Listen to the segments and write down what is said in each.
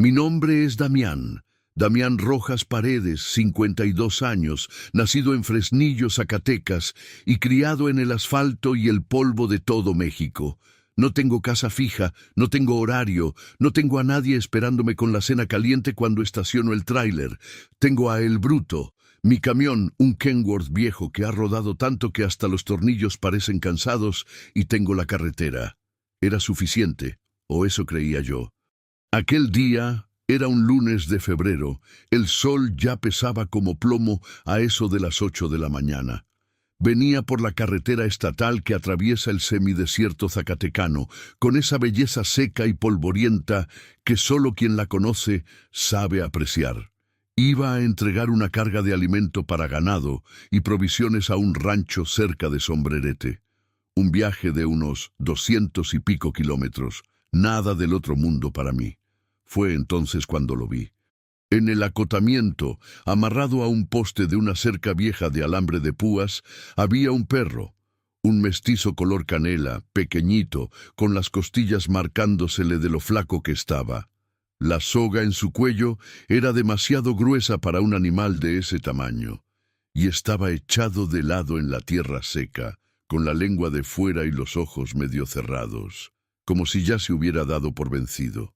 Mi nombre es Damián. Damián Rojas Paredes, 52 años, nacido en Fresnillo, Zacatecas, y criado en el asfalto y el polvo de todo México. No tengo casa fija, no tengo horario, no tengo a nadie esperándome con la cena caliente cuando estaciono el tráiler. Tengo a El Bruto, mi camión, un Kenworth viejo que ha rodado tanto que hasta los tornillos parecen cansados, y tengo la carretera. Era suficiente, o eso creía yo. Aquel día era un lunes de febrero. El sol ya pesaba como plomo a eso de las 8 de la mañana. Venía por la carretera estatal que atraviesa el semidesierto zacatecano, con esa belleza seca y polvorienta que solo quien la conoce sabe apreciar. Iba a entregar una carga de alimento para ganado y provisiones a un rancho cerca de Sombrerete. Un viaje de unos 200 y pico kilómetros, nada del otro mundo para mí. Fue entonces cuando lo vi. En el acotamiento, amarrado a un poste de una cerca vieja de alambre de púas, había un perro, un mestizo color canela, pequeñito, con las costillas marcándosele de lo flaco que estaba. La soga en su cuello era demasiado gruesa para un animal de ese tamaño, y estaba echado de lado en la tierra seca, con la lengua de fuera y los ojos medio cerrados, como si ya se hubiera dado por vencido.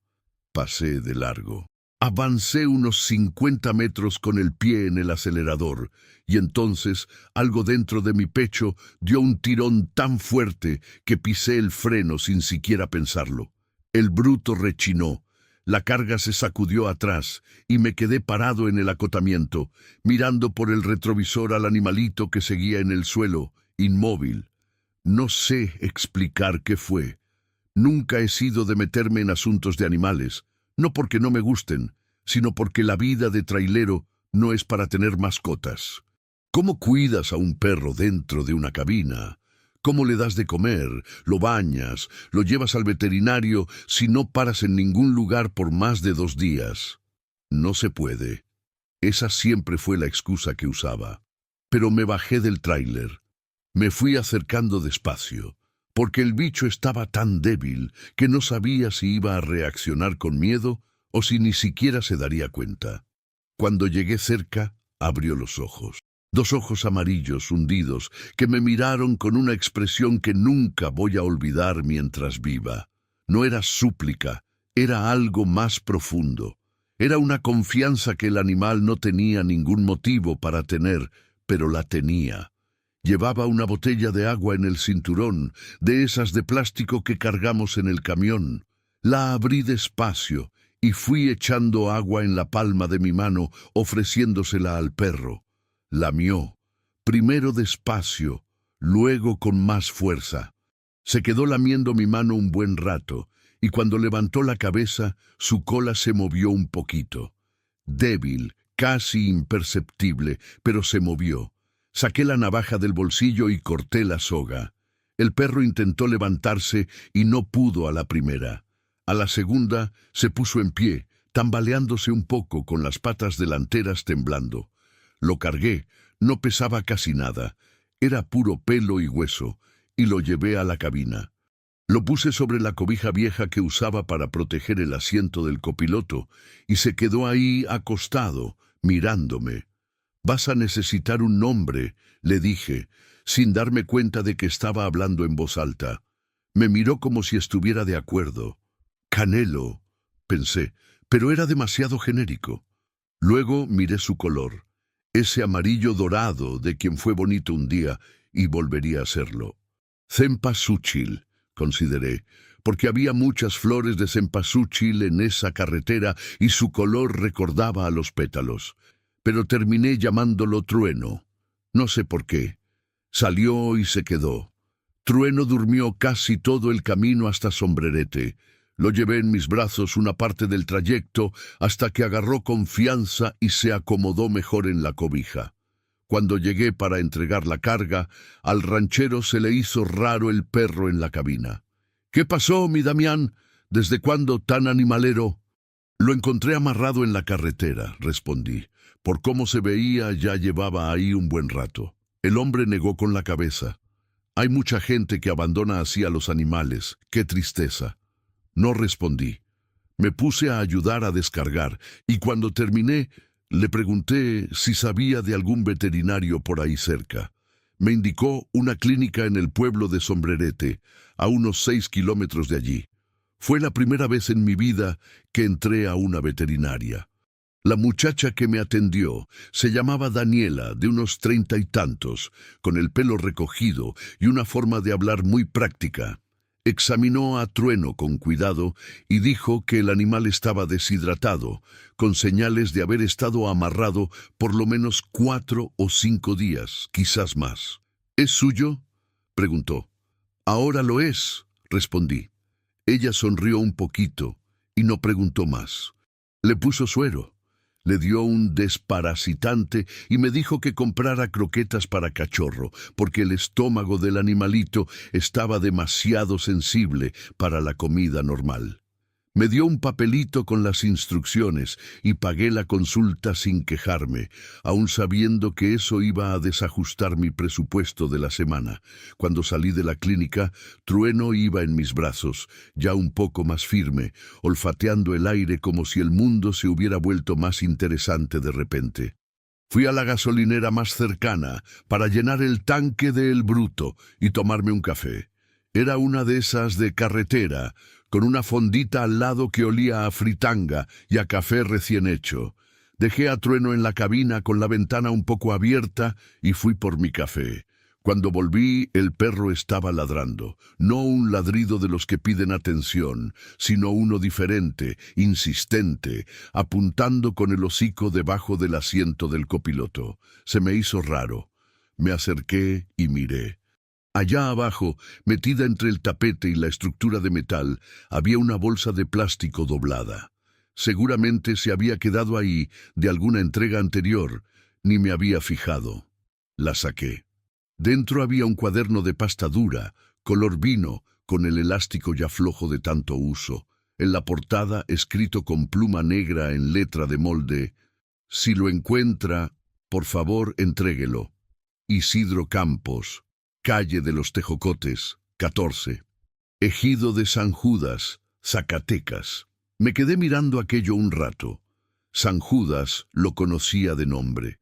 Pasé de largo. Avancé unos 50 metros con el pie en el acelerador, y entonces algo dentro de mi pecho dio un tirón tan fuerte que pisé el freno sin siquiera pensarlo. El Bruto rechinó, la carga se sacudió atrás y me quedé parado en el acotamiento, mirando por el retrovisor al animalito que seguía en el suelo, inmóvil. No sé explicar qué fue. Nunca he sido de meterme en asuntos de animales, no porque no me gusten, sino porque la vida de trailero no es para tener mascotas. ¿Cómo cuidas a un perro dentro de una cabina? ¿Cómo le das de comer? ¿Lo bañas? ¿Lo llevas al veterinario si no paras en ningún lugar por más de 2 días? No se puede. Esa siempre fue la excusa que usaba. Pero me bajé del tráiler. Me fui acercando despacio, porque el bicho estaba tan débil que no sabía si iba a reaccionar con miedo o si ni siquiera se daría cuenta. Cuando llegué cerca, abrió los ojos. 2 ojos amarillos hundidos que me miraron con una expresión que nunca voy a olvidar mientras viva. No era súplica, era algo más profundo. Era una confianza que el animal no tenía ningún motivo para tener, pero la tenía. Llevaba una botella de agua en el cinturón, de esas de plástico que cargamos en el camión. La abrí despacio y fui echando agua en la palma de mi mano, ofreciéndosela al perro. Lamió, primero despacio, luego con más fuerza. Se quedó lamiendo mi mano un buen rato, y cuando levantó la cabeza, su cola se movió un poquito. Débil, casi imperceptible, pero se movió. Saqué la navaja del bolsillo y corté la soga. El perro intentó levantarse y no pudo a la primera. A la segunda se puso en pie, tambaleándose un poco con las patas delanteras temblando. Lo cargué, no pesaba casi nada. Era puro pelo y hueso, y lo llevé a la cabina. Lo puse sobre la cobija vieja que usaba para proteger el asiento del copiloto, y se quedó ahí acostado, mirándome. «Vas a necesitar un nombre», le dije, sin darme cuenta de que estaba hablando en voz alta. Me miró como si estuviera de acuerdo. «Canelo», pensé, pero era demasiado genérico. Luego miré su color, ese amarillo dorado de quien fue bonito un día y volvería a serlo. «Cempasúchil», consideré, porque había muchas flores de cempasúchil en esa carretera y su color recordaba a los pétalos. Pero terminé llamándolo Trueno. No sé por qué. Salió y se quedó. Trueno durmió casi todo el camino hasta Sombrerete. Lo llevé en mis brazos una parte del trayecto hasta que agarró confianza y se acomodó mejor en la cobija. Cuando llegué para entregar la carga, al ranchero se le hizo raro el perro en la cabina. «¿Qué pasó, mi Damián? ¿Desde cuándo tan animalero?» «Lo encontré amarrado en la carretera», respondí. Por cómo se veía, ya llevaba ahí un buen rato. El hombre negó con la cabeza. «Hay mucha gente que abandona así a los animales. ¡Qué tristeza!». No respondí. Me puse a ayudar a descargar y cuando terminé le pregunté si sabía de algún veterinario por ahí cerca. Me indicó una clínica en el pueblo de Sombrerete, a unos 6 kilómetros de allí. Fue la primera vez en mi vida que entré a una veterinaria. La muchacha que me atendió se llamaba Daniela, de unos 30 y tantos, con el pelo recogido y una forma de hablar muy práctica. Examinó a Trueno con cuidado y dijo que el animal estaba deshidratado, con señales de haber estado amarrado por lo menos 4 o 5 días, quizás más. ¿Es suyo?, preguntó. Ahora lo es, respondí. Ella sonrió un poquito y no preguntó más. Le puso suero. Le dio un desparasitante y me dijo que comprara croquetas para cachorro, porque el estómago del animalito estaba demasiado sensible para la comida normal. Me dio un papelito con las instrucciones y pagué la consulta sin quejarme, aun sabiendo que eso iba a desajustar mi presupuesto de la semana. Cuando salí de la clínica, Trueno iba en mis brazos, ya un poco más firme, olfateando el aire como si el mundo se hubiera vuelto más interesante de repente. Fui a la gasolinera más cercana para llenar el tanque de El Bruto y tomarme un café. Era una de esas de carretera, con una fondita al lado que olía a fritanga y a café recién hecho. Dejé a Trueno en la cabina con la ventana un poco abierta y fui por mi café. Cuando volví, el perro estaba ladrando, no un ladrido de los que piden atención, sino uno diferente, insistente, apuntando con el hocico debajo del asiento del copiloto. Se me hizo raro. Me acerqué y miré. Allá abajo, metida entre el tapete y la estructura de metal, había una bolsa de plástico doblada. Seguramente se había quedado ahí de alguna entrega anterior, ni me había fijado. La saqué. Dentro había un cuaderno de pasta dura, color vino, con el elástico ya flojo de tanto uso. En la portada, escrito con pluma negra en letra de molde: «Si lo encuentra, por favor, entréguelo. Isidro Campos, calle de los Tejocotes, 14. Ejido de San Judas, Zacatecas». Me quedé mirando aquello un rato. San Judas lo conocía de nombre.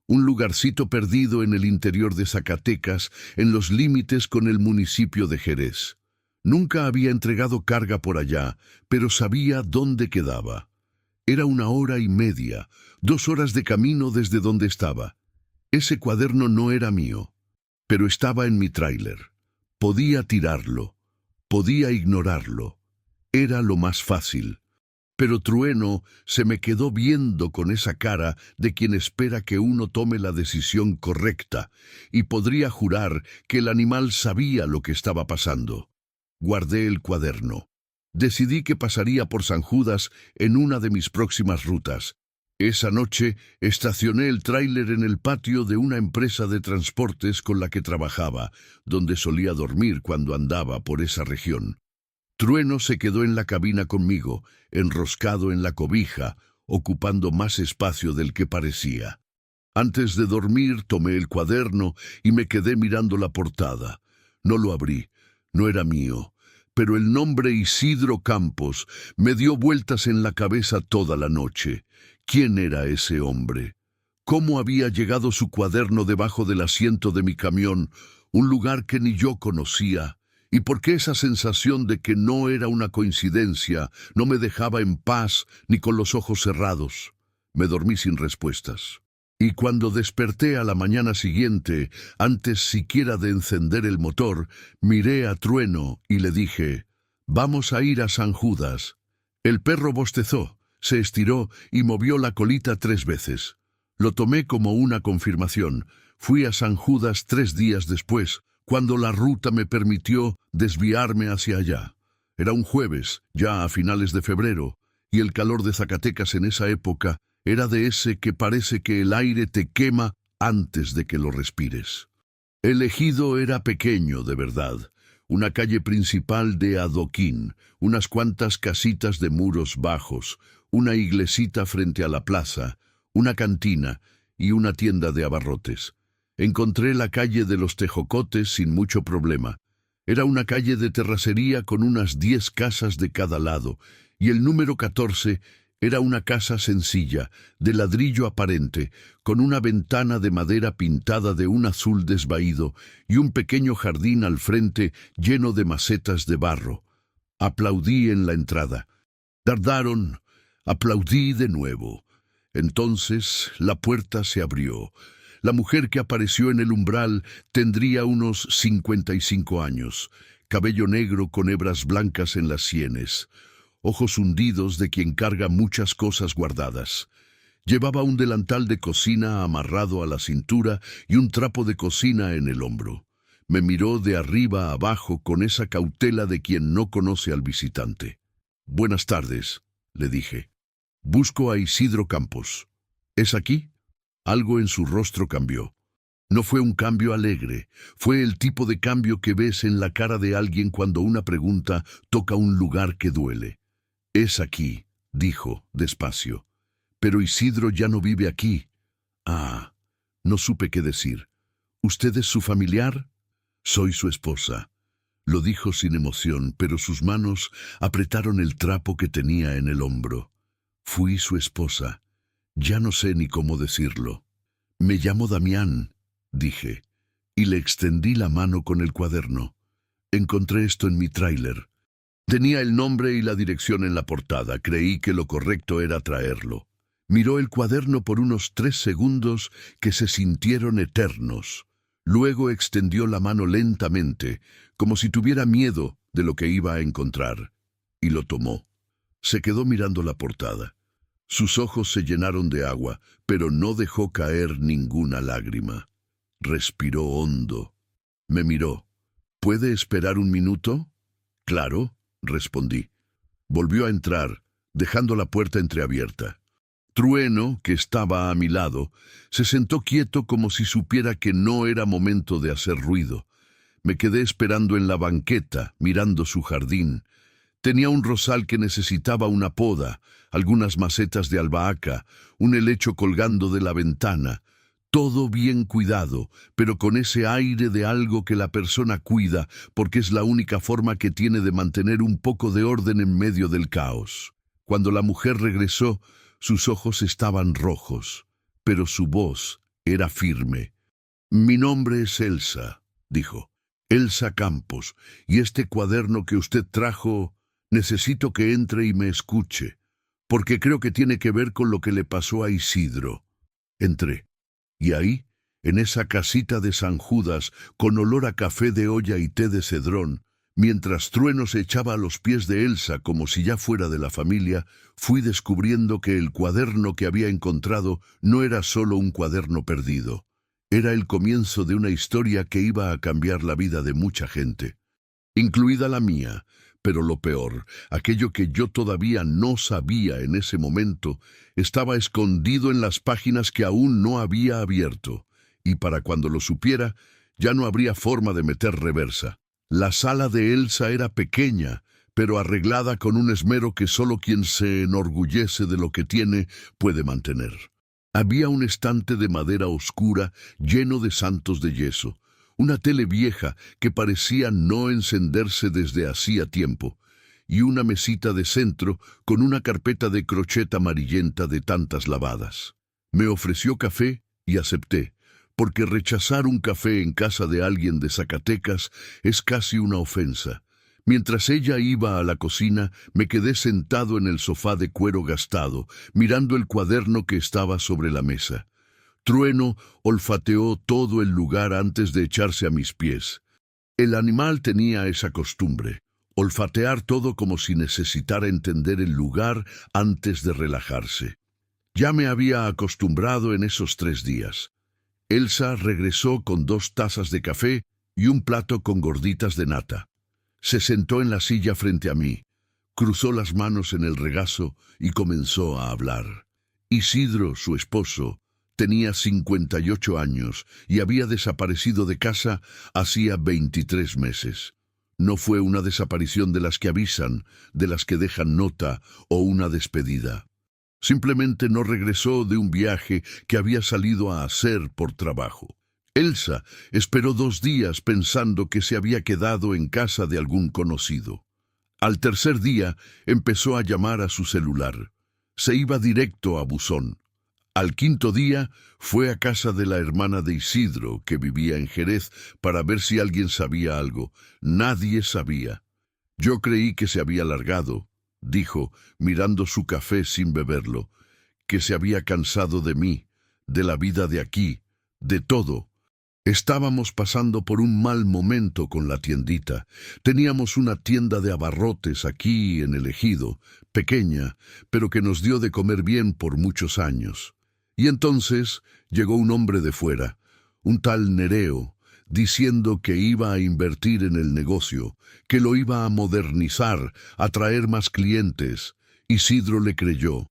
Un lugarcito perdido en el interior de Zacatecas, en los límites con el municipio de Jerez. Nunca había entregado carga por allá, pero sabía dónde quedaba. Era 1 hora y media, 2 horas de camino desde donde estaba. Ese cuaderno no era mío, pero estaba en mi tráiler. Podía tirarlo, podía ignorarlo. Era lo más fácil. Pero Trueno se me quedó viendo con esa cara de quien espera que uno tome la decisión correcta, y podría jurar que el animal sabía lo que estaba pasando. Guardé el cuaderno. Decidí que pasaría por San Judas en una de mis próximas rutas. Esa noche estacioné el tráiler en el patio de una empresa de transportes con la que trabajaba, donde solía dormir cuando andaba por esa región. Trueno se quedó en la cabina conmigo, enroscado en la cobija, ocupando más espacio del que parecía. Antes de dormir tomé el cuaderno y me quedé mirando la portada. No lo abrí, no era mío, pero el nombre Isidro Campos me dio vueltas en la cabeza toda la noche. ¿Quién era ese hombre? ¿Cómo había llegado su cuaderno debajo del asiento de mi camión, un lugar que ni yo conocía? ¿Y por qué esa sensación de que no era una coincidencia no me dejaba en paz ni con los ojos cerrados? Me dormí sin respuestas. Y cuando desperté a la mañana siguiente, antes siquiera de encender el motor, miré a Trueno y le dije: «Vamos a ir a San Judas». El perro bostezó, se estiró y movió la colita 3 veces. Lo tomé como una confirmación. Fui a San Judas 3 días después, cuando la ruta me permitió desviarme hacia allá. Era un jueves, ya a finales de febrero, y el calor de Zacatecas en esa época era de ese que parece que el aire te quema antes de que lo respires. El ejido era pequeño, de verdad. Una calle principal de adoquín, unas cuantas casitas de muros bajos, una iglesita frente a la plaza, una cantina y una tienda de abarrotes. Encontré la calle de los Tejocotes sin mucho problema. Era una calle de terracería con unas 10 casas de cada lado, y el número 14 era una casa sencilla, de ladrillo aparente, con una ventana de madera pintada de un azul desvaído y un pequeño jardín al frente lleno de macetas de barro. Aplaudí en la entrada. Tardaron. Aplaudí de nuevo. Entonces la puerta se abrió. La mujer que apareció en el umbral tendría unos 55 años, cabello negro con hebras blancas en las sienes, ojos hundidos de quien carga muchas cosas guardadas. Llevaba un delantal de cocina amarrado a la cintura y un trapo de cocina en el hombro. Me miró de arriba a abajo con esa cautela de quien no conoce al visitante. «Buenas tardes», le dije. «Busco a Isidro Campos. ¿Es aquí?» Algo en su rostro cambió. No fue un cambio alegre, fue el tipo de cambio que ves en la cara de alguien cuando una pregunta toca un lugar que duele. «Es aquí», dijo, despacio. «Pero Isidro ya no vive aquí». «Ah», no supe qué decir. «¿Usted es su familiar?» «Soy su esposa». Lo dijo sin emoción, pero sus manos apretaron el trapo que tenía en el hombro. «Fui su esposa. Ya no sé ni cómo decirlo». «Me llamo Damián», dije, y le extendí la mano con el cuaderno. «Encontré esto en mi tráiler». Tenía el nombre y la dirección en la portada. Creí que lo correcto era traerlo. Miró el cuaderno por unos 3 segundos que se sintieron eternos. Luego extendió la mano lentamente, como si tuviera miedo de lo que iba a encontrar, y lo tomó. Se quedó mirando la portada. Sus ojos se llenaron de agua, pero no dejó caer ninguna lágrima. Respiró hondo. Me miró. «¿Puede esperar un minuto?» «Claro», respondí. Volvió a entrar, dejando la puerta entreabierta. Trueno, que estaba a mi lado, se sentó quieto como si supiera que no era momento de hacer ruido. Me quedé esperando en la banqueta, mirando su jardín. Tenía un rosal que necesitaba una poda, algunas macetas de albahaca, un helecho colgando de la ventana. Todo bien cuidado, pero con ese aire de algo que la persona cuida, porque es la única forma que tiene de mantener un poco de orden en medio del caos. Cuando la mujer regresó, sus ojos estaban rojos, pero su voz era firme. «Mi nombre es Elsa», dijo. «Elsa Campos, y este cuaderno que usted trajo, necesito que entre y me escuche, porque creo que tiene que ver con lo que le pasó a Isidro». Entré. Y ahí, en esa casita de San Judas, con olor a café de olla y té de cedrón, mientras Trueno se echaba a los pies de Elsa como si ya fuera de la familia, fui descubriendo que el cuaderno que había encontrado no era solo un cuaderno perdido. Era el comienzo de una historia que iba a cambiar la vida de mucha gente, incluida la mía. Pero lo peor, aquello que yo todavía no sabía en ese momento, estaba escondido en las páginas que aún no había abierto, y para cuando lo supiera, ya no habría forma de meter reversa. La sala de Elsa era pequeña, pero arreglada con un esmero que solo quien se enorgullece de lo que tiene puede mantener. Había un estante de madera oscura lleno de santos de yeso, una tele vieja que parecía no encenderse desde hacía tiempo, y una mesita de centro con una carpeta de crochet amarillenta de tantas lavadas. Me ofreció café y acepté, porque rechazar un café en casa de alguien de Zacatecas es casi una ofensa. Mientras ella iba a la cocina, me quedé sentado en el sofá de cuero gastado, mirando el cuaderno que estaba sobre la mesa. Trueno olfateó todo el lugar antes de echarse a mis pies. El animal tenía esa costumbre, olfatear todo como si necesitara entender el lugar antes de relajarse. Ya me había acostumbrado en esos 3 días. Elsa regresó con 2 tazas de café y un plato con gorditas de nata. Se sentó en la silla frente a mí, cruzó las manos en el regazo y comenzó a hablar. Isidro, su esposo, tenía 58 años y había desaparecido de casa hacía 23 meses. No fue una desaparición de las que avisan, de las que dejan nota o una despedida. Simplemente no regresó de un viaje que había salido a hacer por trabajo. Elsa esperó 2 días pensando que se había quedado en casa de algún conocido. Al tercer día empezó a llamar a su celular. Se iba directo a buzón. Al quinto día fue a casa de la hermana de Isidro, que vivía en Jerez, para ver si alguien sabía algo. Nadie sabía. Yo creí que se había largado, dijo, mirando su café sin beberlo, que se había cansado de mí, de la vida de aquí, de todo. Estábamos pasando por un mal momento con la tiendita. Teníamos una tienda de abarrotes aquí en el ejido, pequeña, pero que nos dio de comer bien por muchos años. Y entonces llegó un hombre de fuera, un tal Nereo, diciendo que iba a invertir en el negocio, que lo iba a modernizar, a traer más clientes. Isidro le creyó.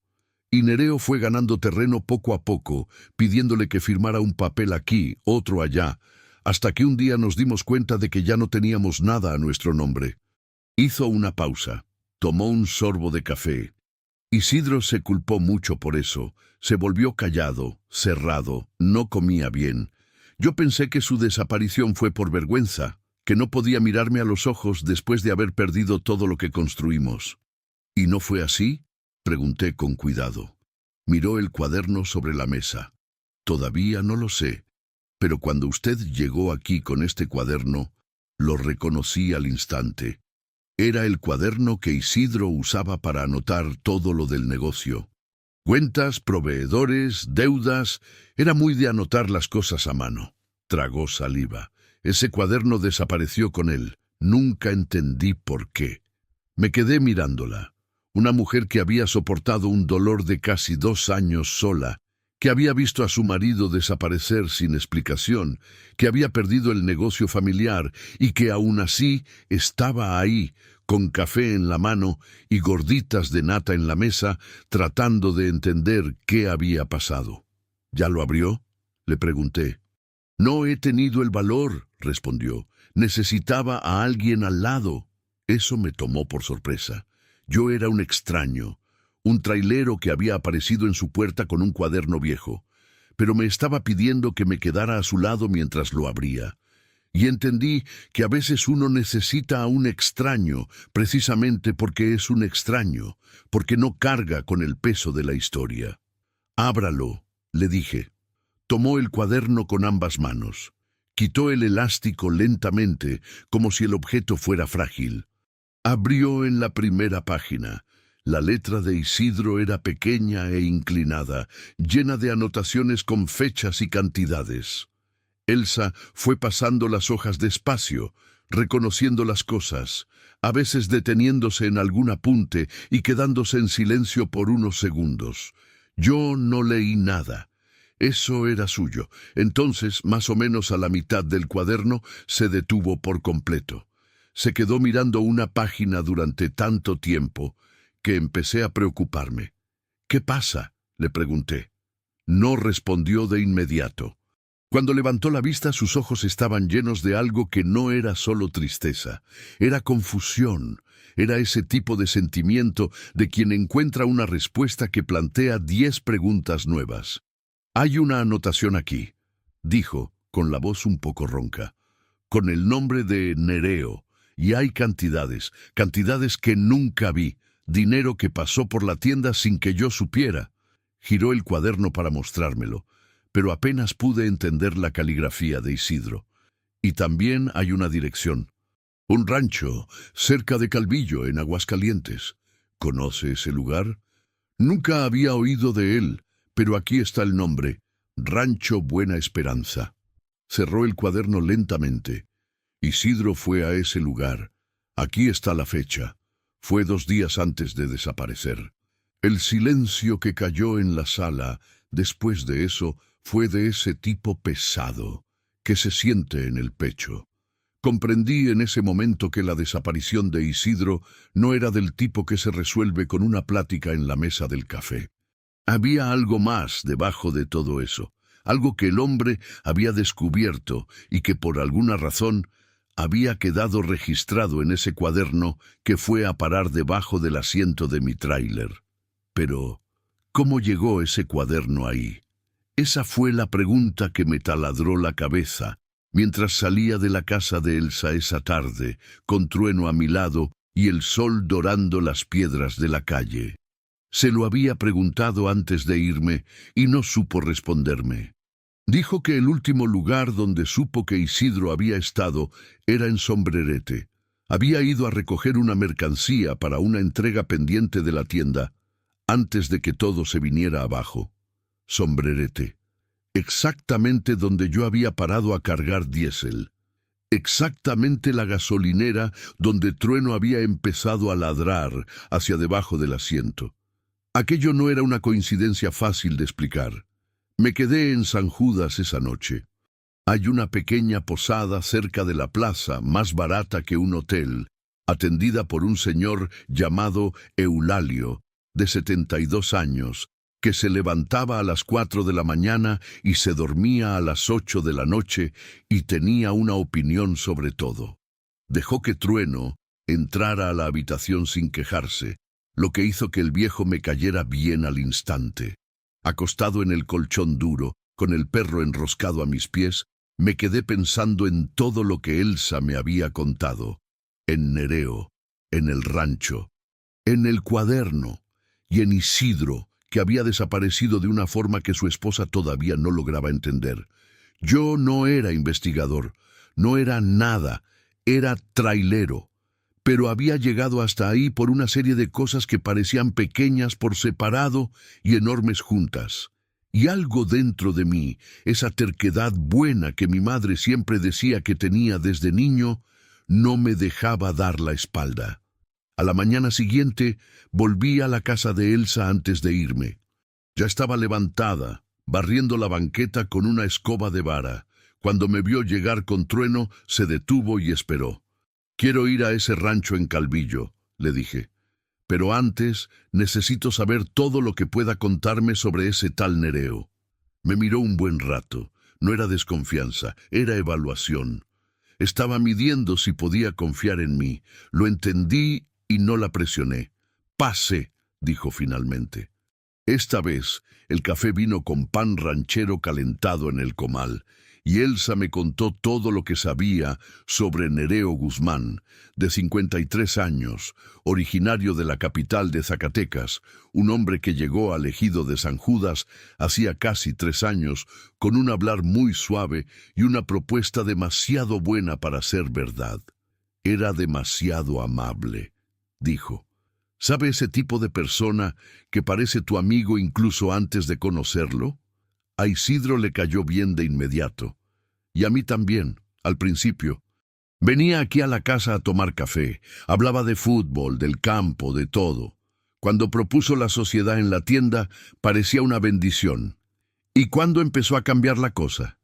Y Nereo fue ganando terreno poco a poco, pidiéndole que firmara un papel aquí, otro allá, hasta que un día nos dimos cuenta de que ya no teníamos nada a nuestro nombre. Hizo una pausa, tomó un sorbo de café. Isidro se culpó mucho por eso, se volvió callado, cerrado, no comía bien. Yo pensé que su desaparición fue por vergüenza, que no podía mirarme a los ojos después de haber perdido todo lo que construimos. ¿Y no fue así?, pregunté con cuidado. Miró el cuaderno sobre la mesa. Todavía no lo sé, pero cuando usted llegó aquí con este cuaderno, lo reconocí al instante. Era el cuaderno que Isidro usaba para anotar todo lo del negocio. Cuentas, proveedores, deudas, era muy de anotar las cosas a mano. Tragó saliva. Ese cuaderno desapareció con él. Nunca entendí por qué. Me quedé mirándola. Una mujer que había soportado un dolor de casi 2 años sola, que había visto a su marido desaparecer sin explicación, que había perdido el negocio familiar y que aún así estaba ahí, con café en la mano y gorditas de nata en la mesa, tratando de entender qué había pasado. ¿Ya lo abrió?, le pregunté. No he tenido el valor, respondió. Necesitaba a alguien al lado. Eso me tomó por sorpresa. Yo era un extraño, un trailero que había aparecido en su puerta con un cuaderno viejo, pero me estaba pidiendo que me quedara a su lado mientras lo abría. Y entendí que a veces uno necesita a un extraño, precisamente porque es un extraño, porque no carga con el peso de la historia. Ábralo, le dije. Tomó el cuaderno con ambas manos. Quitó el elástico lentamente, como si el objeto fuera frágil. Abrió en la primera página. La letra de Isidro era pequeña e inclinada, llena de anotaciones con fechas y cantidades. Elsa fue pasando las hojas despacio, reconociendo las cosas, a veces deteniéndose en algún apunte y quedándose en silencio por unos segundos. Yo no leí nada. Eso era suyo. Entonces, más o menos a la mitad del cuaderno, se detuvo por completo. Se quedó mirando una página durante tanto tiempo que empecé a preocuparme. ¿Qué pasa?, le pregunté. No respondió de inmediato. Cuando levantó la vista, sus ojos estaban llenos de algo que no era solo tristeza, era confusión, era ese tipo de sentimiento de quien encuentra una respuesta que plantea 10 preguntas nuevas. Hay una anotación aquí, dijo, con la voz un poco ronca, con el nombre de Nereo. Y hay cantidades que nunca vi, dinero que pasó por la tienda sin que yo supiera. Giró el cuaderno para mostrármelo, pero apenas pude entender la caligrafía de Isidro. Y también hay una dirección. Un rancho, cerca de Calvillo, en Aguascalientes. ¿Conoce ese lugar? Nunca había oído de él, pero aquí está el nombre, Rancho Buena Esperanza. Cerró el cuaderno lentamente. Isidro fue a ese lugar. Aquí está la fecha. Fue 2 días antes de desaparecer. El silencio que cayó en la sala después de eso fue de ese tipo pesado que se siente en el pecho. Comprendí en ese momento que la desaparición de Isidro no era del tipo que se resuelve con una plática en la mesa del café. Había algo más debajo de todo eso, algo que el hombre había descubierto y que por alguna razón había quedado registrado en ese cuaderno que fue a parar debajo del asiento de mi tráiler. Pero, ¿cómo llegó ese cuaderno ahí? Esa fue la pregunta que me taladró la cabeza mientras salía de la casa de Elsa esa tarde, con Trueno a mi lado y el sol dorando las piedras de la calle. Se lo había preguntado antes de irme y no supo responderme. Dijo que el último lugar donde supo que Isidro había estado era en Sombrerete. Había ido a recoger una mercancía para una entrega pendiente de la tienda antes de que todo se viniera abajo. Sombrerete. Exactamente donde yo había parado a cargar diésel. Exactamente la gasolinera donde Trueno había empezado a ladrar hacia debajo del asiento. Aquello no era una coincidencia fácil de explicar. Me quedé en San Judas esa noche. Hay una pequeña posada cerca de la plaza, más barata que un hotel, atendida por un señor llamado Eulalio, de 72 años, que se levantaba a las 4 de la mañana y se dormía a las 8 de la noche y tenía una opinión sobre todo. Dejó que Trueno entrara a la habitación sin quejarse, lo que hizo que el viejo me cayera bien al instante. Acostado en el colchón duro, con el perro enroscado a mis pies, me quedé pensando en todo lo que Elsa me había contado. En Nereo, en el rancho, en el cuaderno y en Isidro, que había desaparecido de una forma que su esposa todavía no lograba entender. Yo no era investigador, no era nada, era trailero, pero había llegado hasta ahí por una serie de cosas que parecían pequeñas por separado y enormes juntas. Y algo dentro de mí, esa terquedad buena que mi madre siempre decía que tenía desde niño, no me dejaba dar la espalda. A la mañana siguiente volví a la casa de Elsa antes de irme. Ya estaba levantada, barriendo la banqueta con una escoba de vara. Cuando me vio llegar con Trueno, se detuvo y esperó. «Quiero ir a ese rancho en Calvillo», le dije. «Pero antes necesito saber todo lo que pueda contarme sobre ese tal Nereo». Me miró un buen rato. No era desconfianza, era evaluación. Estaba midiendo si podía confiar en mí. Lo entendí y no la presioné. «Pase», dijo finalmente. Esta vez el café vino con pan ranchero calentado en el comal, y Elsa me contó todo lo que sabía sobre Nereo Guzmán, de 53 años, originario de la capital de Zacatecas, un hombre que llegó al ejido de San Judas hacía casi 3 años, con un hablar muy suave y una propuesta demasiado buena para ser verdad. Era demasiado amable, dijo. ¿Sabe ese tipo de persona que parece tu amigo incluso antes de conocerlo? A Isidro le cayó bien de inmediato. Y a mí también, al principio. Venía aquí a la casa a tomar café, hablaba de fútbol, del campo, de todo. Cuando propuso la sociedad en la tienda, parecía una bendición. ¿Y cuándo empezó a cambiar la cosa?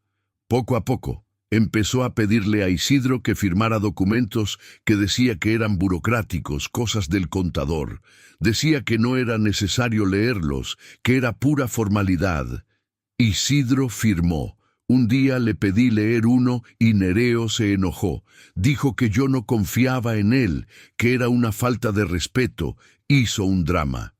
Poco a poco. Empezó a pedirle a Isidro que firmara documentos que decía que eran burocráticos, cosas del contador. Decía que no era necesario leerlos, que era pura formalidad. Isidro firmó. Un día le pedí leer uno y Nereo se enojó. Dijo que yo no confiaba en él, que era una falta de respeto. Hizo un drama.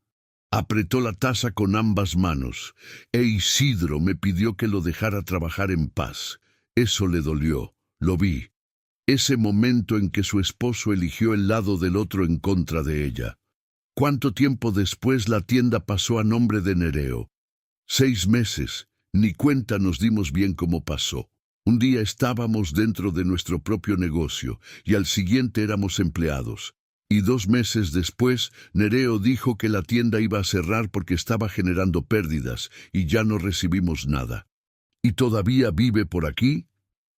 Apretó la taza con ambas manos, e Isidro me pidió que lo dejara trabajar en paz. Eso le dolió, lo vi. Ese momento en que su esposo eligió el lado del otro en contra de ella. ¿Cuánto tiempo después la tienda pasó a nombre de Nereo? 6 meses. Ni cuenta nos dimos bien cómo pasó. Un día estábamos dentro de nuestro propio negocio y al siguiente éramos empleados. Y 2 meses después, Nereo dijo que la tienda iba a cerrar porque estaba generando pérdidas y ya no recibimos nada. ¿Y todavía vive por aquí?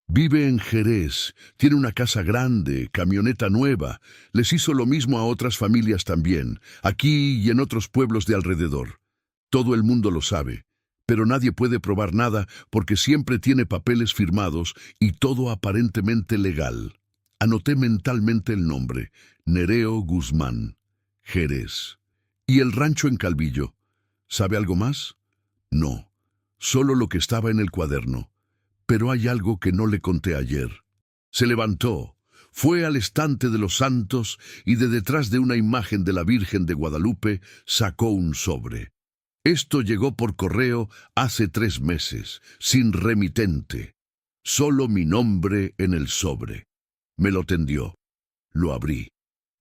Vive en Jerez, tiene una casa grande, camioneta nueva. Les hizo lo mismo a otras familias también, aquí y en otros pueblos de alrededor. Todo el mundo lo sabe, pero nadie puede probar nada porque siempre tiene papeles firmados y todo aparentemente legal. Anoté mentalmente el nombre, Nereo Guzmán, Jerez. ¿Y el rancho en Calvillo? ¿Sabe algo más? No. Solo lo que estaba en el cuaderno. Pero hay algo que no le conté ayer. Se levantó, fue al estante de los santos y de detrás de una imagen de la Virgen de Guadalupe sacó un sobre. Esto llegó por correo hace 3 meses, sin remitente. Solo mi nombre en el sobre. Me lo tendió. Lo abrí.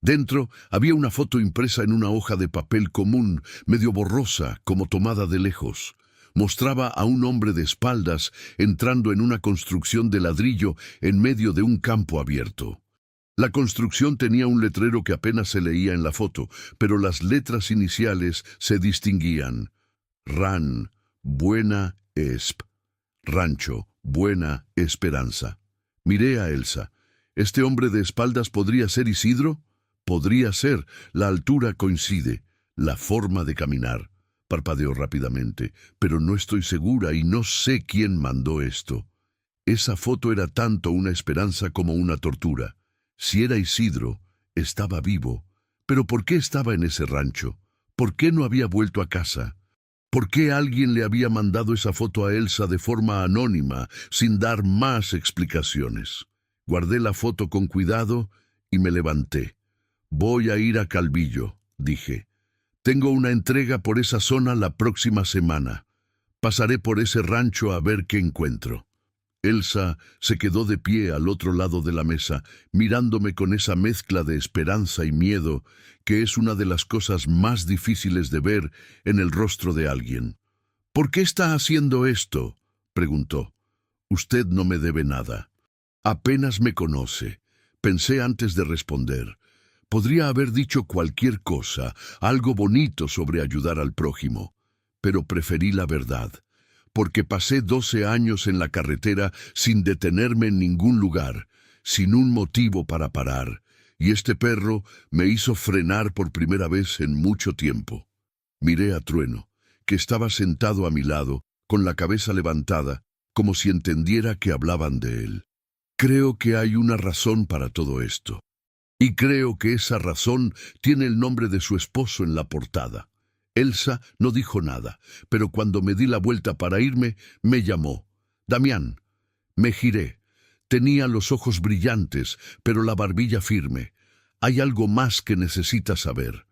Dentro había una foto impresa en una hoja de papel común, medio borrosa, como tomada de lejos. Mostraba a un hombre de espaldas entrando en una construcción de ladrillo en medio de un campo abierto. La construcción tenía un letrero que apenas se leía en la foto, pero las letras iniciales se distinguían. RAN, Buena Esp. Rancho, Buena Esperanza. Miré a Elsa. ¿Este hombre de espaldas podría ser Isidro? Podría ser. La altura coincide. La forma de caminar. Parpadeó rápidamente. Pero no estoy segura y no sé quién mandó esto. Esa foto era tanto una esperanza como una tortura. Si era Isidro, estaba vivo. ¿Pero por qué estaba en ese rancho? ¿Por qué no había vuelto a casa? ¿Por qué alguien le había mandado esa foto a Elsa de forma anónima, sin dar más explicaciones? Guardé la foto con cuidado y me levanté. Voy a ir a Calvillo, dije. Tengo una entrega por esa zona la próxima semana. Pasaré por ese rancho a ver qué encuentro. Elsa se quedó de pie al otro lado de la mesa, mirándome con esa mezcla de esperanza y miedo, que es una de las cosas más difíciles de ver en el rostro de alguien. ¿Por qué está haciendo esto?, preguntó. Usted no me debe nada. Apenas me conoce. Pensé antes de responder. Podría haber dicho cualquier cosa, algo bonito sobre ayudar al prójimo, pero preferí la verdad. Porque pasé 12 años en la carretera sin detenerme en ningún lugar, sin un motivo para parar, y este perro me hizo frenar por primera vez en mucho tiempo. Miré a Trueno, que estaba sentado a mi lado, con la cabeza levantada, como si entendiera que hablaban de él. Creo que hay una razón para todo esto, y creo que esa razón tiene el nombre de su esposo en la portada. Elsa no dijo nada, pero cuando me di la vuelta para irme, me llamó. Damián. Me giré. Tenía los ojos brillantes, pero la barbilla firme. Hay algo más que necesitas saber.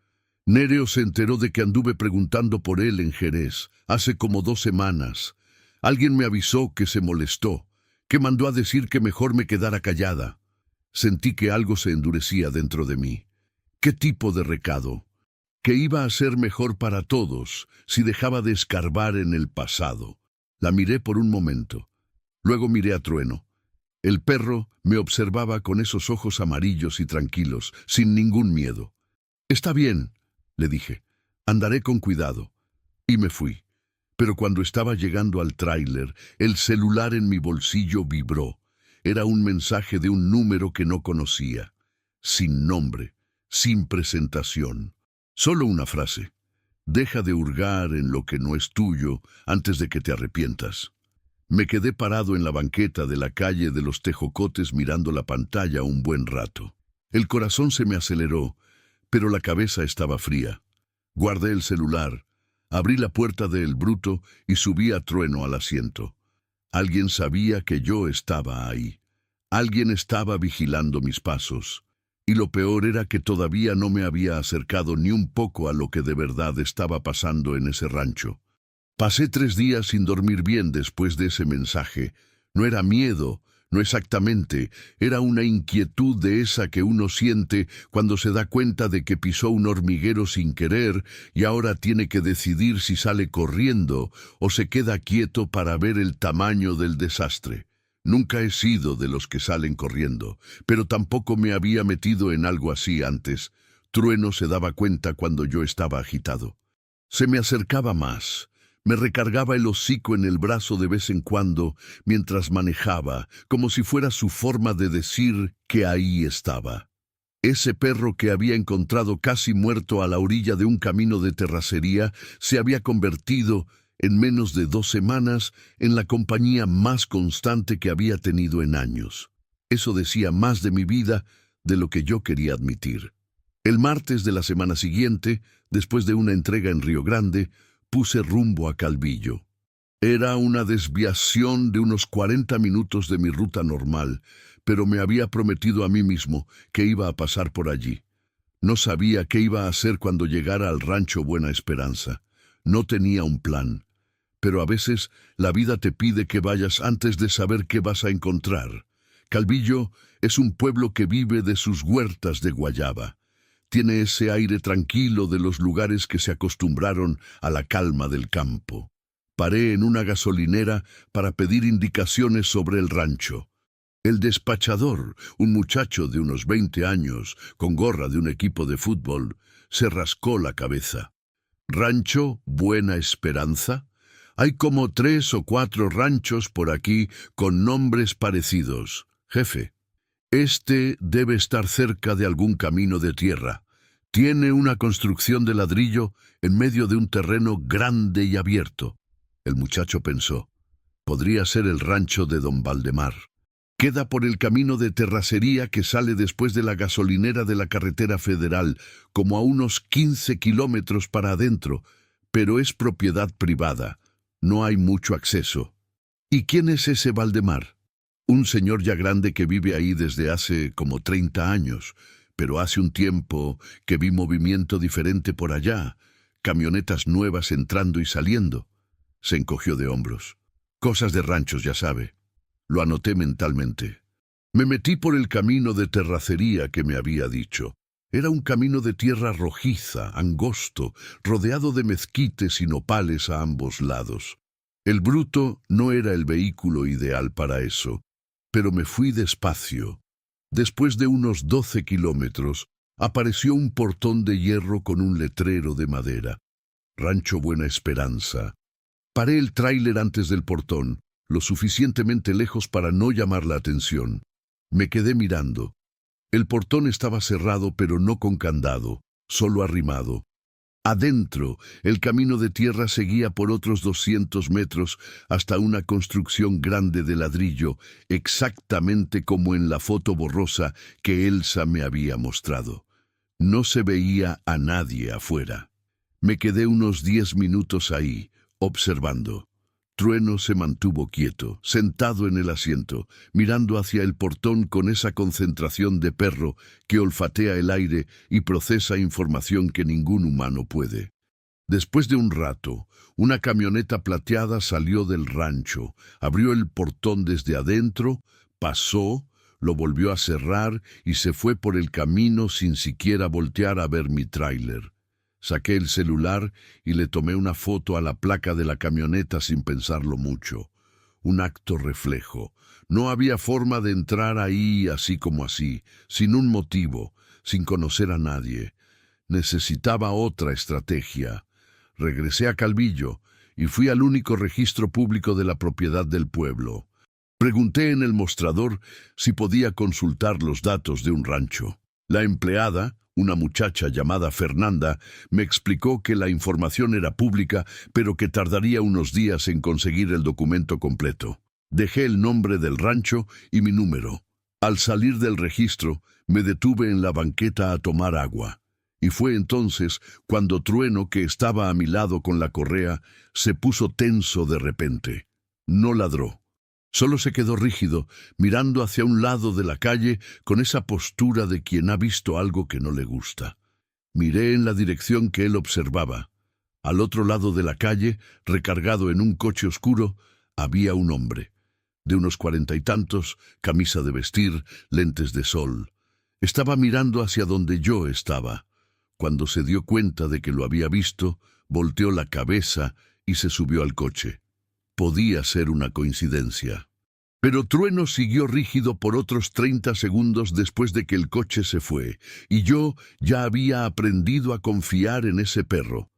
Nereo se enteró de que anduve preguntando por él en Jerez, hace como 2 semanas. Alguien me avisó que se molestó, que mandó a decir que mejor me quedara callada. Sentí que algo se endurecía dentro de mí. ¿Qué tipo de recado? Que iba a ser mejor para todos si dejaba de escarbar en el pasado. La miré por un momento. Luego miré a Trueno. El perro me observaba con esos ojos amarillos y tranquilos, sin ningún miedo. Está bien, le dije. Andaré con cuidado. Y me fui. Pero cuando estaba llegando al tráiler, el celular en mi bolsillo vibró. Era un mensaje de un número que no conocía. Sin nombre, sin presentación. Solo una frase. Deja de hurgar en lo que no es tuyo antes de que te arrepientas. Me quedé parado en la banqueta de la calle de los Tejocotes mirando la pantalla un buen rato. El corazón se me aceleró, pero la cabeza estaba fría. Guardé el celular, abrí la puerta de El Bruto y subí a Trueno al asiento. Alguien sabía que yo estaba ahí. Alguien estaba vigilando mis pasos. Y lo peor era que todavía no me había acercado ni un poco a lo que de verdad estaba pasando en ese rancho. Pasé 3 días sin dormir bien después de ese mensaje. No era miedo, no exactamente, era una inquietud de esa que uno siente cuando se da cuenta de que pisó un hormiguero sin querer y ahora tiene que decidir si sale corriendo o se queda quieto para ver el tamaño del desastre. Nunca he sido de los que salen corriendo, pero tampoco me había metido en algo así antes. Trueno se daba cuenta cuando yo estaba agitado. Se me acercaba más. Me recargaba el hocico en el brazo de vez en cuando mientras manejaba, como si fuera su forma de decir que ahí estaba. Ese perro que había encontrado casi muerto a la orilla de un camino de terracería se había convertido, en menos de 2 semanas, en la compañía más constante que había tenido en años. Eso decía más de mi vida de lo que yo quería admitir. El martes de la semana siguiente, después de una entrega en Río Grande, puse rumbo a Calvillo. Era una desviación de unos 40 minutos de mi ruta normal, pero me había prometido a mí mismo que iba a pasar por allí. No sabía qué iba a hacer cuando llegara al rancho Buena Esperanza. No tenía un plan, pero a veces la vida te pide que vayas antes de saber qué vas a encontrar. Calvillo es un pueblo que vive de sus huertas de guayaba. Tiene ese aire tranquilo de los lugares que se acostumbraron a la calma del campo. Paré en una gasolinera para pedir indicaciones sobre el rancho. El despachador, un muchacho de unos 20 años, con gorra de un equipo de fútbol, se rascó la cabeza. ¿Rancho Buena Esperanza? Hay como 3 o 4 ranchos por aquí con nombres parecidos. Jefe, este debe estar cerca de algún camino de tierra. Tiene una construcción de ladrillo en medio de un terreno grande y abierto. El muchacho pensó, podría ser el rancho de don Valdemar. Queda por el camino de terracería que sale después de la gasolinera de la carretera federal, como a unos 15 kilómetros para adentro, pero es propiedad privada. No hay mucho acceso. ¿Y quién es ese Valdemar? Un señor ya grande que vive ahí desde hace como 30 años, pero hace un tiempo que vi movimiento diferente por allá, camionetas nuevas entrando y saliendo. Se encogió de hombros. Cosas de ranchos, ya sabe. Lo anoté mentalmente. Me metí por el camino de terracería que me había dicho. Era un camino de tierra rojiza, angosto, rodeado de mezquites y nopales a ambos lados. El bruto no era el vehículo ideal para eso, pero me fui despacio. Después de unos 12 kilómetros, apareció un portón de hierro con un letrero de madera. Rancho Buena Esperanza. Paré el tráiler antes del portón, lo suficientemente lejos para no llamar la atención. Me quedé mirando. El portón estaba cerrado, pero no con candado, solo arrimado. Adentro, el camino de tierra seguía por otros 200 metros hasta una construcción grande de ladrillo, exactamente como en la foto borrosa que Elsa me había mostrado. No se veía a nadie afuera. Me quedé unos 10 minutos ahí, observando. Trueno se mantuvo quieto, sentado en el asiento, mirando hacia el portón con esa concentración de perro que olfatea el aire y procesa información que ningún humano puede. Después de un rato, una camioneta plateada salió del rancho, abrió el portón desde adentro, pasó, lo volvió a cerrar y se fue por el camino sin siquiera voltear a ver mi tráiler. Saqué el celular y le tomé una foto a la placa de la camioneta sin pensarlo mucho. Un acto reflejo. No había forma de entrar ahí así como así, sin un motivo, sin conocer a nadie. Necesitaba otra estrategia. Regresé a Calvillo y fui al único registro público de la propiedad del pueblo. Pregunté en el mostrador si podía consultar los datos de un rancho. La empleada, una muchacha llamada Fernanda, me explicó que la información era pública, pero que tardaría unos días en conseguir el documento completo. Dejé el nombre del rancho y mi número. Al salir del registro, me detuve en la banqueta a tomar agua. Y fue entonces cuando Trueno, que estaba a mi lado con la correa, se puso tenso de repente. No ladró. Solo se quedó rígido, mirando hacia un lado de la calle con esa postura de quien ha visto algo que no le gusta. Miré en la dirección que él observaba. Al otro lado de la calle, recargado en un coche oscuro, había un hombre. De unos 40 y tantos, camisa de vestir, lentes de sol. Estaba mirando hacia donde yo estaba. Cuando se dio cuenta de que lo había visto, volteó la cabeza y se subió al coche. Podía ser una coincidencia. Pero Trueno siguió rígido por otros 30 segundos después de que el coche se fue, y yo ya había aprendido a confiar en ese perro.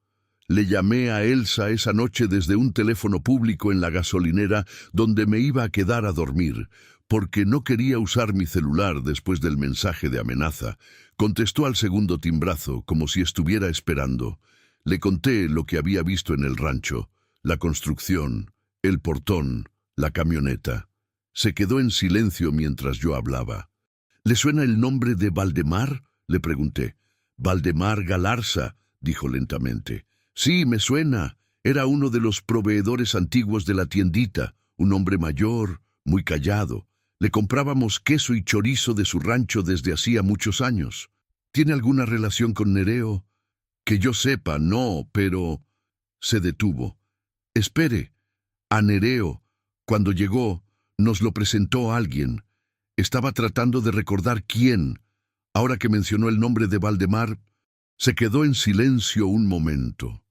Le llamé a Elsa esa noche desde un teléfono público en la gasolinera donde me iba a quedar a dormir, porque no quería usar mi celular después del mensaje de amenaza. Contestó al segundo timbrazo, como si estuviera esperando. Le conté lo que había visto en el rancho, la construcción, el portón, la camioneta. Se quedó en silencio mientras yo hablaba. ¿Le suena el nombre de Valdemar?, le pregunté. Valdemar Galarza, dijo lentamente. Sí, me suena. Era uno de los proveedores antiguos de la tiendita, un hombre mayor, muy callado. Le comprábamos queso y chorizo de su rancho desde hacía muchos años. ¿Tiene alguna relación con Nereo? Que yo sepa, no, pero... Se detuvo. Espere. A Nereo, cuando llegó, nos lo presentó alguien. Estaba tratando de recordar quién. Ahora que mencionó el nombre de Valdemar, se quedó en silencio un momento.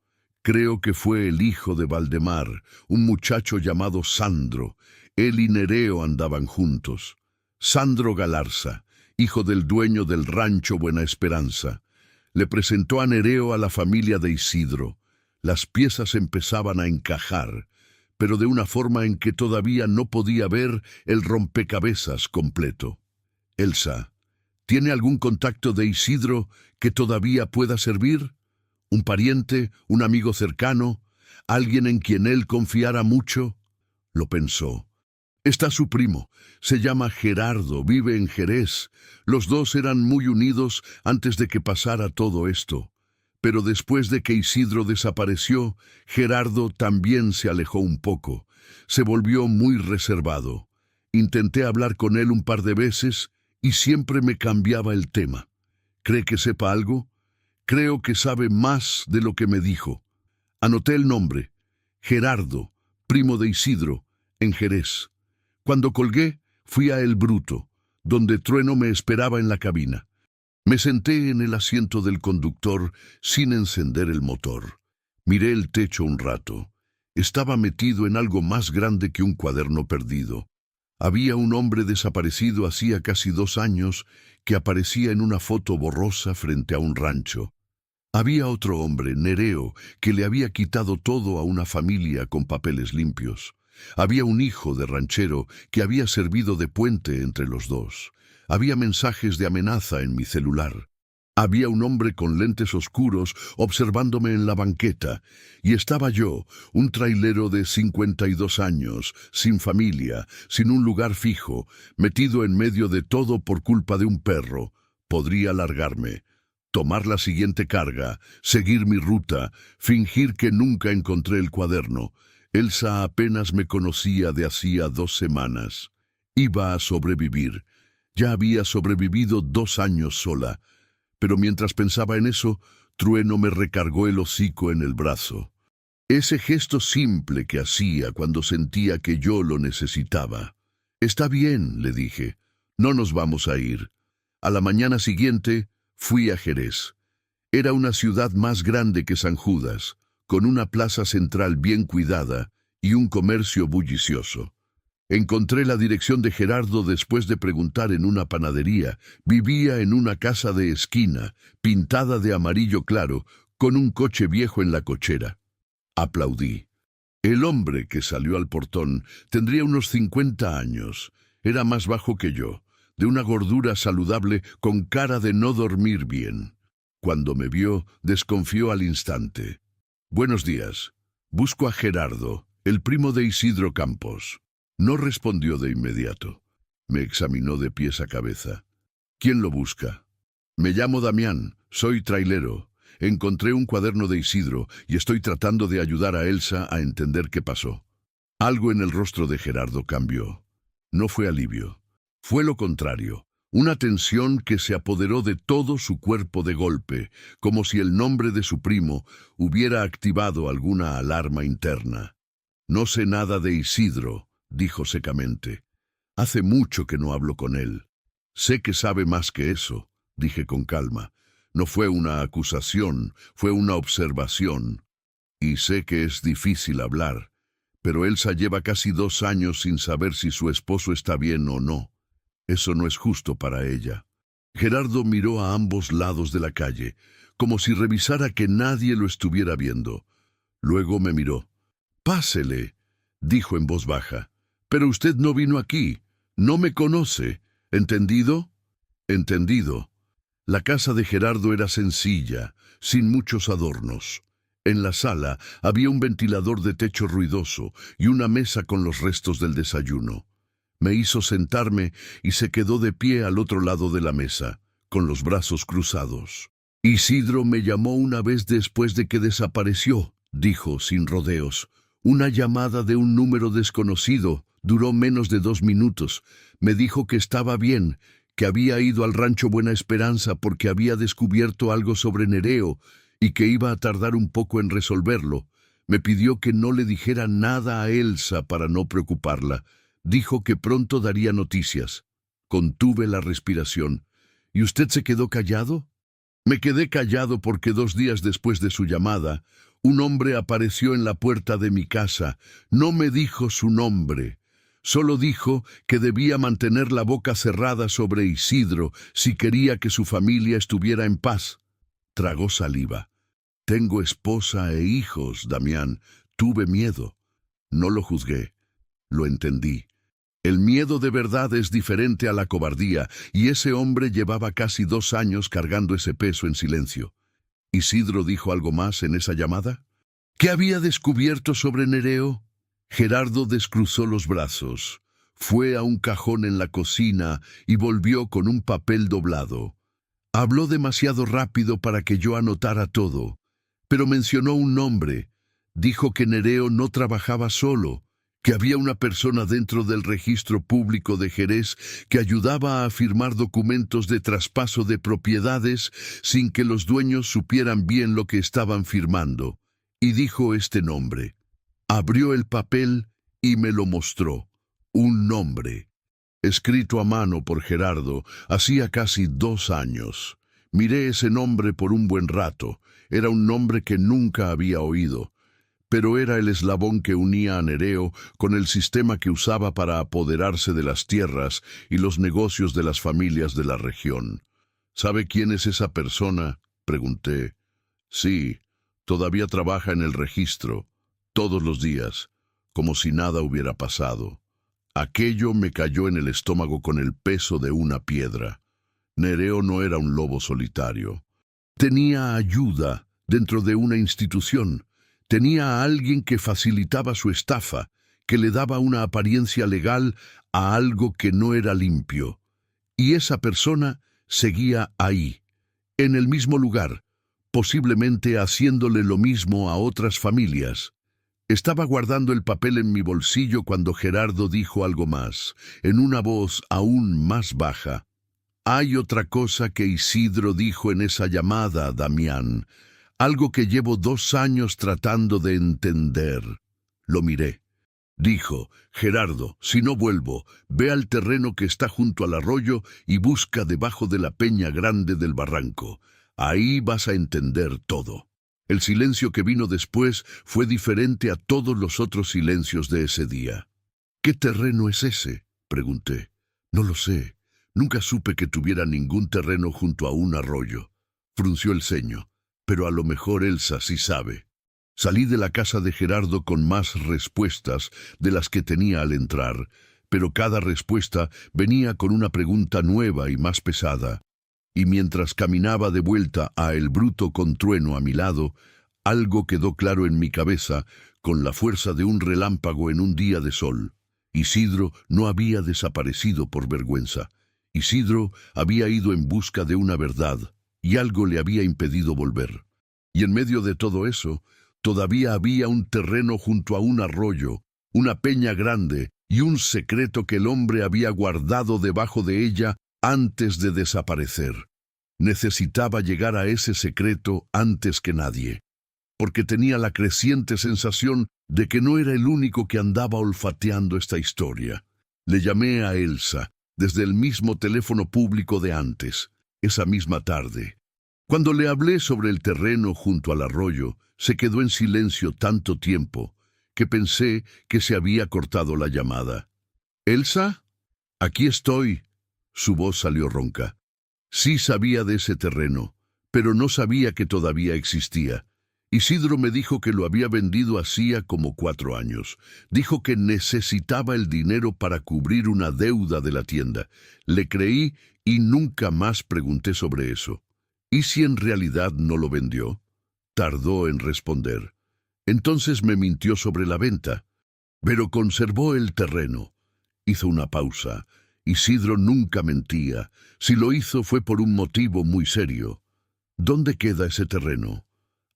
Creo que fue el hijo de Valdemar, un muchacho llamado Sandro. Él y Nereo andaban juntos. Sandro Galarza, hijo del dueño del rancho Buena Esperanza. Le presentó a Nereo a la familia de Isidro. Las piezas empezaban a encajar, pero de una forma en que todavía no podía ver el rompecabezas completo. Elsa, ¿tiene algún contacto de Isidro que todavía pueda servir? ¿Un pariente, un amigo cercano, alguien en quien él confiara mucho? Lo pensó. Está su primo, se llama Gerardo, vive en Jerez. Los dos eran muy unidos antes de que pasara todo esto. Pero después de que Isidro desapareció, Gerardo también se alejó un poco. Se volvió muy reservado. Intenté hablar con él un par de veces y siempre me cambiaba el tema. ¿Cree que sepa algo? Creo que sabe más de lo que me dijo. Anoté el nombre. Gerardo, primo de Isidro, en Jerez. Cuando colgué, fui a El Bruto, donde Trueno me esperaba en la cabina. Me senté en el asiento del conductor sin encender el motor. Miré el techo un rato. Estaba metido en algo más grande que un cuaderno perdido. Había un hombre desaparecido hacía casi 2 años que aparecía en una foto borrosa frente a un rancho. Había otro hombre, Nereo, que le había quitado todo a una familia con papeles limpios. Había un hijo de ranchero que había servido de puente entre los dos. Había mensajes de amenaza en mi celular. Había un hombre con lentes oscuros observándome en la banqueta, y estaba yo, un trailero de 52 años, sin familia, sin un lugar fijo, metido en medio de todo por culpa de un perro. Podría largarme, tomar la siguiente carga, seguir mi ruta, fingir que nunca encontré el cuaderno. Elsa apenas me conocía de hacía 2 semanas. Iba a sobrevivir. Ya había sobrevivido 2 años sola. Pero mientras pensaba en eso, Trueno me recargó el hocico en el brazo. Ese gesto simple que hacía cuando sentía que yo lo necesitaba. Está bien, le dije. No nos vamos a ir. A la mañana siguiente, fui a Jerez. Era una ciudad más grande que San Judas, con una plaza central bien cuidada y un comercio bullicioso. Encontré la dirección de Gerardo después de preguntar en una panadería. Vivía en una casa de esquina, pintada de amarillo claro, con un coche viejo en la cochera. Aplaudí. El hombre que salió al portón tendría unos 50 años. Era más bajo que yo, de una gordura saludable con cara de no dormir bien. Cuando me vio, desconfió al instante. «Buenos días. Busco a Gerardo, el primo de Isidro Campos». No respondió de inmediato. Me examinó de pies a cabeza. «¿Quién lo busca?» «Me llamo Damián, soy trailero. Encontré un cuaderno de Isidro y estoy tratando de ayudar a Elsa a entender qué pasó». Algo en el rostro de Gerardo cambió. No fue alivio. Fue lo contrario. Una tensión que se apoderó de todo su cuerpo de golpe, como si el nombre de su primo hubiera activado alguna alarma interna. «No sé nada de Isidro», dijo secamente. «Hace mucho que no hablo con él». «Sé que sabe más que eso», dije con calma. «No fue una acusación, fue una observación. Y sé que es difícil hablar, pero Elsa lleva casi 2 años sin saber si su esposo está bien o no. Eso no es justo para ella». Gerardo miró a ambos lados de la calle, como si revisara que nadie lo estuviera viendo. Luego me miró. «Pásele», dijo en voz baja. «Pero usted no vino aquí, no me conoce. ¿Entendido?» «Entendido». La casa de Gerardo era sencilla, sin muchos adornos. En la sala había un ventilador de techo ruidoso y una mesa con los restos del desayuno. Me hizo sentarme y se quedó de pie al otro lado de la mesa, con los brazos cruzados. «Isidro me llamó una vez después de que desapareció», dijo sin rodeos. «Una llamada de un número desconocido. Duró menos de 2 minutos. Me dijo que estaba bien, que había ido al rancho Buena Esperanza porque había descubierto algo sobre Nereo y que iba a tardar un poco en resolverlo. Me pidió que no le dijera nada a Elsa para no preocuparla. Dijo que pronto daría noticias. Contuve la respiración. ¿Y usted se quedó callado? Me quedé callado porque 2 días después de su llamada, un hombre apareció en la puerta de mi casa. No me dijo su nombre. Solo dijo que debía mantener la boca cerrada sobre Isidro si quería que su familia estuviera en paz. Tragó saliva. Tengo esposa e hijos, Damián. Tuve miedo. No lo juzgué. Lo entendí. El miedo de verdad es diferente a la cobardía, y ese hombre llevaba casi 2 años cargando ese peso en silencio. ¿Isidro dijo algo más en esa llamada? ¿Qué había descubierto sobre Nereo? Gerardo descruzó los brazos, fue a un cajón en la cocina y volvió con un papel doblado. Habló demasiado rápido para que yo anotara todo, pero mencionó un nombre. Dijo que Nereo no trabajaba solo, que había una persona dentro del registro público de Jerez que ayudaba a firmar documentos de traspaso de propiedades sin que los dueños supieran bien lo que estaban firmando. Y dijo este nombre. Abrió el papel y me lo mostró. Un nombre, escrito a mano por Gerardo, hacía casi 2 años. Miré ese nombre por un buen rato. Era un nombre que nunca había oído, pero era el eslabón que unía a Nereo con el sistema que usaba para apoderarse de las tierras y los negocios de las familias de la región. ¿Sabe quién es esa persona?, pregunté. Sí, todavía trabaja en el registro, todos los días, como si nada hubiera pasado. Aquello me cayó en el estómago con el peso de una piedra. Nereo no era un lobo solitario. Tenía ayuda dentro de una institución. Tenía a alguien que facilitaba su estafa, que le daba una apariencia legal a algo que no era limpio. Y esa persona seguía ahí, en el mismo lugar, posiblemente haciéndole lo mismo a otras familias. Estaba guardando el papel en mi bolsillo cuando Gerardo dijo algo más, en una voz aún más baja. Hay otra cosa que Isidro dijo en esa llamada, Damián. Algo que llevo 2 años tratando de entender. Lo miré. Dijo, Gerardo, si no vuelvo, ve al terreno que está junto al arroyo y busca debajo de la peña grande del barranco. Ahí vas a entender todo. El silencio que vino después fue diferente a todos los otros silencios de ese día. ¿Qué terreno es ese?, pregunté. No lo sé. Nunca supe que tuviera ningún terreno junto a un arroyo. Frunció el ceño. Pero a lo mejor Elsa sí sabe. Salí de la casa de Gerardo con más respuestas de las que tenía al entrar, pero cada respuesta venía con una pregunta nueva y más pesada. Y mientras caminaba de vuelta a El Bruto con Trueno a mi lado, algo quedó claro en mi cabeza con la fuerza de un relámpago en un día de sol. Isidro no había desaparecido por vergüenza. Isidro había ido en busca de una verdad, y algo le había impedido volver. Y en medio de todo eso, todavía había un terreno junto a un arroyo, una peña grande y un secreto que el hombre había guardado debajo de ella antes de desaparecer. Necesitaba llegar a ese secreto antes que nadie, porque tenía la creciente sensación de que no era el único que andaba olfateando esta historia. Le llamé a Elsa, desde el mismo teléfono público de antes. Esa misma tarde. Cuando le hablé sobre el terreno junto al arroyo, se quedó en silencio tanto tiempo que pensé que se había cortado la llamada. ¿Elsa? Aquí estoy. Su voz salió ronca. Sí sabía de ese terreno, pero no sabía que todavía existía. Isidro me dijo que lo había vendido hacía como 4 años. Dijo que necesitaba el dinero para cubrir una deuda de la tienda. Le creí y nunca más pregunté sobre eso. ¿Y si en realidad no lo vendió? Tardó en responder. Entonces me mintió sobre la venta, pero conservó el terreno. Hizo una pausa. Isidro nunca mentía. Si lo hizo fue por un motivo muy serio. ¿Dónde queda ese terreno?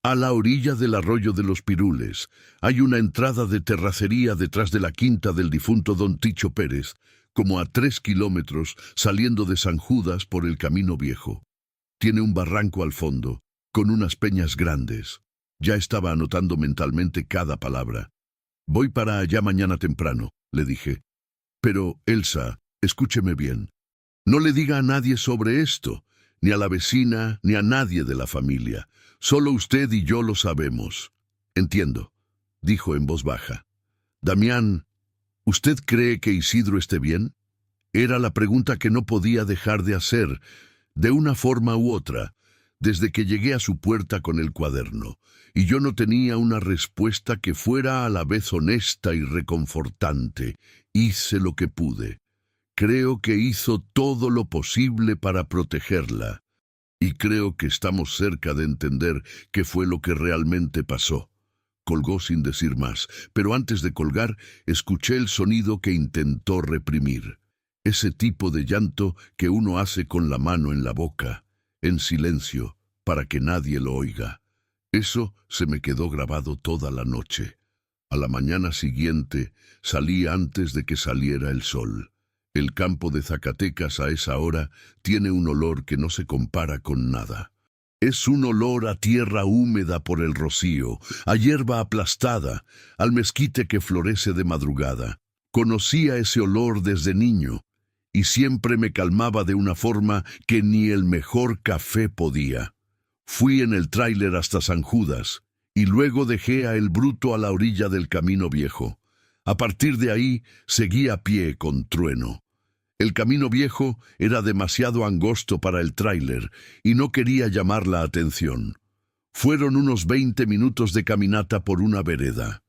A la orilla del arroyo de los Pirules. Hay una entrada de terracería detrás de la quinta del difunto don Ticho Pérez, como a 3 kilómetros saliendo de San Judas por el camino viejo. Tiene un barranco al fondo, con unas peñas grandes. Ya estaba anotando mentalmente cada palabra. «Voy para allá mañana temprano», le dije. «Pero, Elsa, escúcheme bien. No le diga a nadie sobre esto, ni a la vecina, ni a nadie de la familia. Solo usted y yo lo sabemos». «Entiendo», dijo en voz baja. «Damián, ¿usted cree que Isidro esté bien?». Era la pregunta que no podía dejar de hacer, de una forma u otra, desde que llegué a su puerta con el cuaderno, y yo no tenía una respuesta que fuera a la vez honesta y reconfortante. Hice lo que pude. Creo que hizo todo lo posible para protegerla, y creo que estamos cerca de entender qué fue lo que realmente pasó. Colgó sin decir más, pero antes de colgar, escuché el sonido que intentó reprimir. Ese tipo de llanto que uno hace con la mano en la boca, en silencio, para que nadie lo oiga. Eso se me quedó grabado toda la noche. A la mañana siguiente salí antes de que saliera el sol. El campo de Zacatecas a esa hora tiene un olor que no se compara con nada. Es un olor a tierra húmeda por el rocío, a hierba aplastada, al mezquite que florece de madrugada. Conocía ese olor desde niño, y siempre me calmaba de una forma que ni el mejor café podía. Fui en el tráiler hasta San Judas, y luego dejé a El Bruto a la orilla del Camino Viejo. A partir de ahí, seguí a pie con Trueno. El Camino Viejo era demasiado angosto para el tráiler, y no quería llamar la atención. Fueron unos 20 minutos de caminata por una vereda.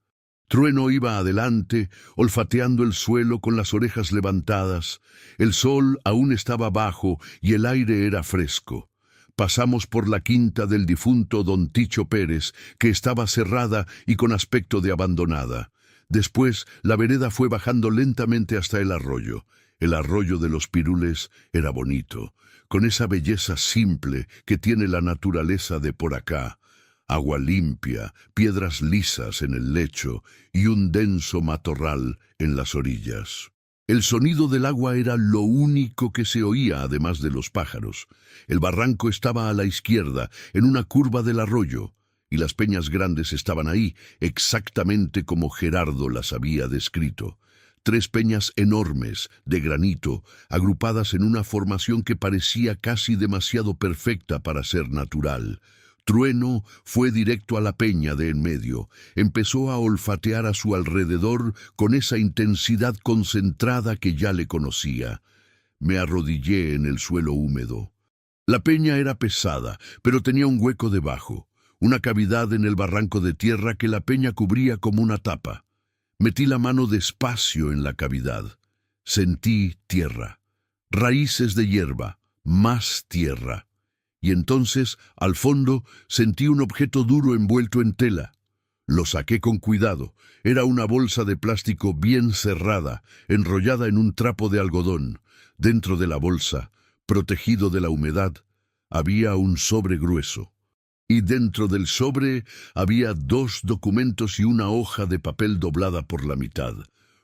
Trueno iba adelante, olfateando el suelo con las orejas levantadas. El sol aún estaba bajo y el aire era fresco. Pasamos por la quinta del difunto don Ticho Pérez, que estaba cerrada y con aspecto de abandonada. Después, la vereda fue bajando lentamente hasta el arroyo. El arroyo de los Pirules era bonito, con esa belleza simple que tiene la naturaleza de por acá. Agua limpia, piedras lisas en el lecho y un denso matorral en las orillas. El sonido del agua era lo único que se oía, además de los pájaros. El barranco estaba a la izquierda, en una curva del arroyo, y las peñas grandes estaban ahí, exactamente como Gerardo las había descrito. 3 peñas enormes, de granito, agrupadas en una formación que parecía casi demasiado perfecta para ser natural. Trueno fue directo a la peña de en medio. Empezó a olfatear a su alrededor con esa intensidad concentrada que ya le conocía. Me arrodillé en el suelo húmedo. La peña era pesada, pero tenía un hueco debajo, una cavidad en el barranco de tierra que la peña cubría como una tapa. Metí la mano despacio en la cavidad. Sentí tierra, raíces de hierba, más tierra. Y entonces, al fondo, sentí un objeto duro envuelto en tela. Lo saqué con cuidado. Era una bolsa de plástico bien cerrada, enrollada en un trapo de algodón. Dentro de la bolsa, protegido de la humedad, había un sobre grueso. Y dentro del sobre había 2 documentos y una hoja de papel doblada por la mitad.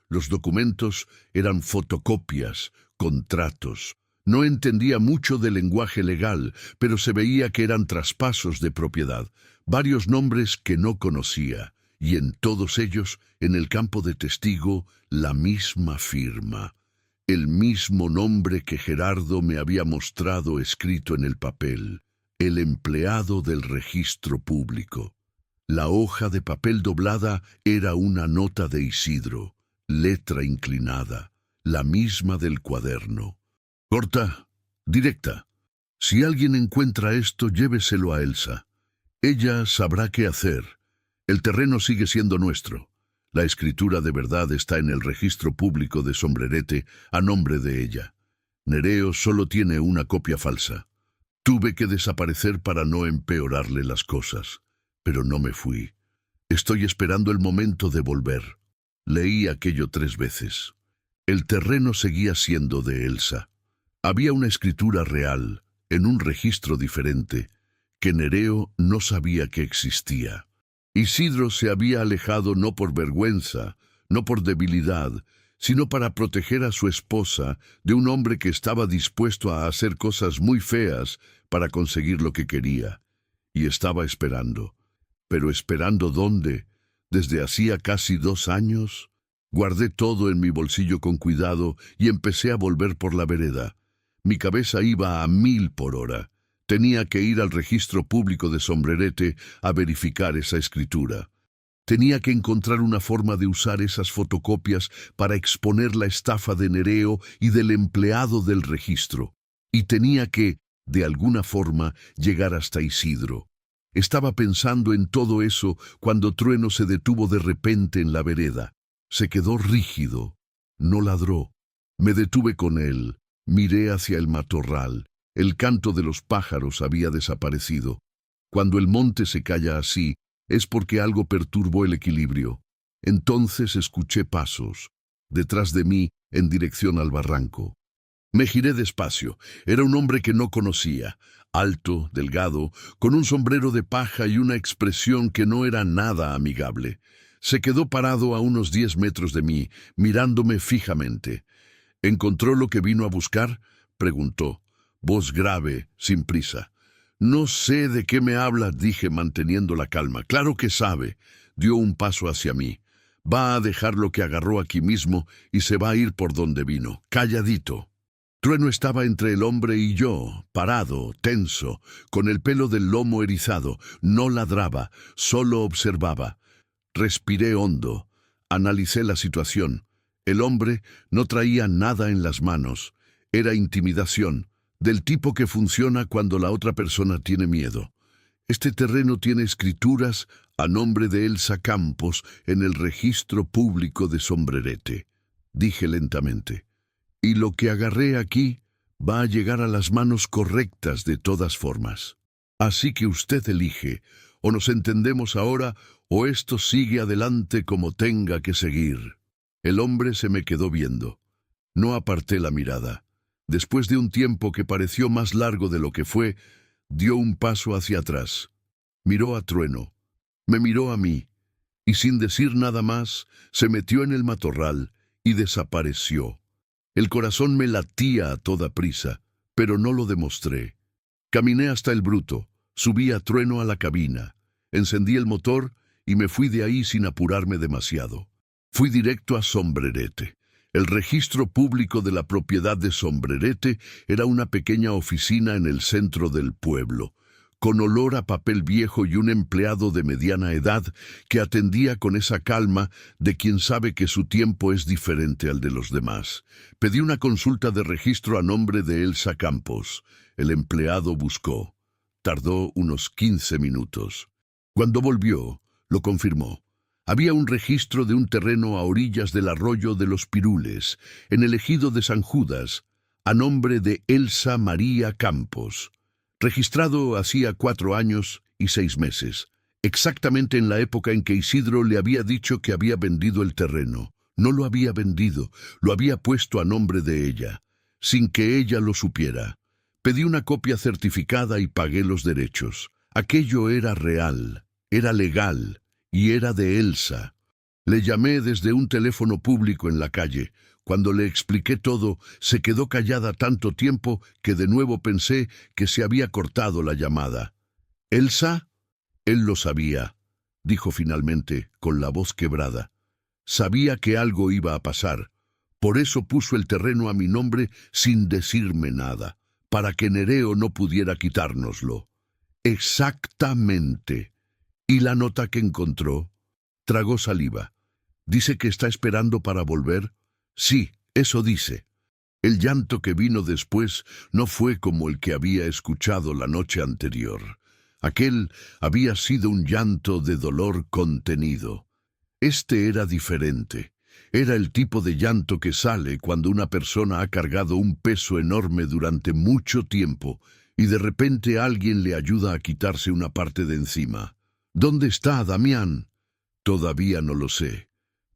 Los documentos eran fotocopias, contratos. No entendía mucho del lenguaje legal, pero se veía que eran traspasos de propiedad, varios nombres que no conocía, y en todos ellos, en el campo de testigo, la misma firma, el mismo nombre que Gerardo me había mostrado escrito en el papel, el empleado del registro público. La hoja de papel doblada era una nota de Isidro, letra inclinada, la misma del cuaderno. Corta, directa. Si alguien encuentra esto, lléveselo a Elsa. Ella sabrá qué hacer. El terreno sigue siendo nuestro. La escritura de verdad está en el registro público de Sombrerete a nombre de ella. Nereo solo tiene una copia falsa. Tuve que desaparecer para no empeorarle las cosas, pero no me fui. Estoy esperando el momento de volver. Leí aquello 3 veces. El terreno seguía siendo de Elsa. Había una escritura real, en un registro diferente, que Nereo no sabía que existía. Isidro se había alejado no por vergüenza, no por debilidad, sino para proteger a su esposa de un hombre que estaba dispuesto a hacer cosas muy feas para conseguir lo que quería, y estaba esperando. ¿Pero esperando dónde? ¿Desde hacía casi 2 años? Guardé todo en mi bolsillo con cuidado y empecé a volver por la vereda. Mi cabeza iba a 1000 por hora. Tenía que ir al registro público de Sombrerete a verificar esa escritura. Tenía que encontrar una forma de usar esas fotocopias para exponer la estafa de Nereo y del empleado del registro. Y tenía que, de alguna forma, llegar hasta Isidro. Estaba pensando en todo eso cuando Trueno se detuvo de repente en la vereda. Se quedó rígido. No ladró. Me detuve con él. Miré hacia el matorral. El canto de los pájaros había desaparecido. Cuando el monte se calla así, es porque algo perturbó el equilibrio. Entonces escuché pasos, detrás de mí, en dirección al barranco. Me giré despacio. Era un hombre que no conocía, alto, delgado, con un sombrero de paja y una expresión que no era nada amigable. Se quedó parado a unos 10 metros de mí, mirándome fijamente. ¿Encontró lo que vino a buscar?, preguntó, voz grave, sin prisa. No sé de qué me habla, dije manteniendo la calma. Claro que sabe. Dio un paso hacia mí. Va a dejar lo que agarró aquí mismo y se va a ir por donde vino, calladito. Trueno estaba entre el hombre y yo, parado, tenso, con el pelo del lomo erizado. No ladraba, solo observaba. Respiré hondo. Analicé la situación. El hombre no traía nada en las manos. Era intimidación, del tipo que funciona cuando la otra persona tiene miedo. Este terreno tiene escrituras a nombre de Elsa Campos en el registro público de Sombrerete, dije lentamente. Y lo que agarré aquí va a llegar a las manos correctas de todas formas. Así que usted elige, o nos entendemos ahora, o esto sigue adelante como tenga que seguir. El hombre se me quedó viendo. No aparté la mirada. Después de un tiempo que pareció más largo de lo que fue, dio un paso hacia atrás. Miró a Trueno, me miró a mí, y sin decir nada más, se metió en el matorral y desapareció. El corazón me latía a toda prisa, pero no lo demostré. Caminé hasta el bruto, subí a Trueno a la cabina, encendí el motor y me fui de ahí sin apurarme demasiado. Fui directo a Sombrerete. El registro público de la propiedad de Sombrerete era una pequeña oficina en el centro del pueblo, con olor a papel viejo y un empleado de mediana edad que atendía con esa calma de quien sabe que su tiempo es diferente al de los demás. Pedí una consulta de registro a nombre de Elsa Campos. El empleado buscó. Tardó unos 15 minutos. Cuando volvió, lo confirmó. Había un registro de un terreno a orillas del arroyo de los Pirules, en el ejido de San Judas, a nombre de Elsa María Campos, registrado hacía 4 años y 6 meses, exactamente en la época en que Isidro le había dicho que había vendido el terreno. No lo había vendido, lo había puesto a nombre de ella, sin que ella lo supiera. Pedí una copia certificada y pagué los derechos. Aquello era real, era legal, y era de Elsa. Le llamé desde un teléfono público en la calle. Cuando le expliqué todo, se quedó callada tanto tiempo que de nuevo pensé que se había cortado la llamada. ¿Elsa? Él lo sabía, dijo finalmente, con la voz quebrada. Sabía que algo iba a pasar. Por eso puso el terreno a mi nombre sin decirme nada, para que Nereo no pudiera quitárnoslo. Exactamente. ¿Y la nota que encontró? Tragó saliva. ¿Dice que está esperando para volver? Sí, eso dice. El llanto que vino después no fue como el que había escuchado la noche anterior. Aquel había sido un llanto de dolor contenido. Este era diferente. Era el tipo de llanto que sale cuando una persona ha cargado un peso enorme durante mucho tiempo y de repente alguien le ayuda a quitarse una parte de encima. ¿Dónde está Damián? Todavía no lo sé,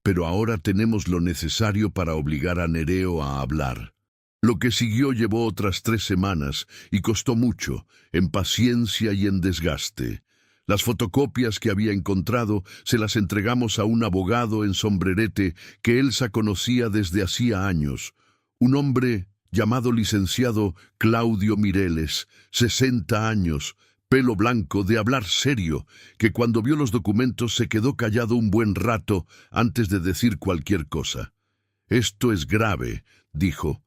pero ahora tenemos lo necesario para obligar a Nereo a hablar. Lo que siguió llevó otras 3 semanas y costó mucho, en paciencia y en desgaste. Las fotocopias que había encontrado se las entregamos a un abogado en Sombrerete que Elsa conocía desde hacía años, un hombre llamado licenciado Claudio Mireles, 60 años, pelo blanco, de hablar serio, que cuando vio los documentos se quedó callado un buen rato antes de decir cualquier cosa. «Esto es grave», dijo.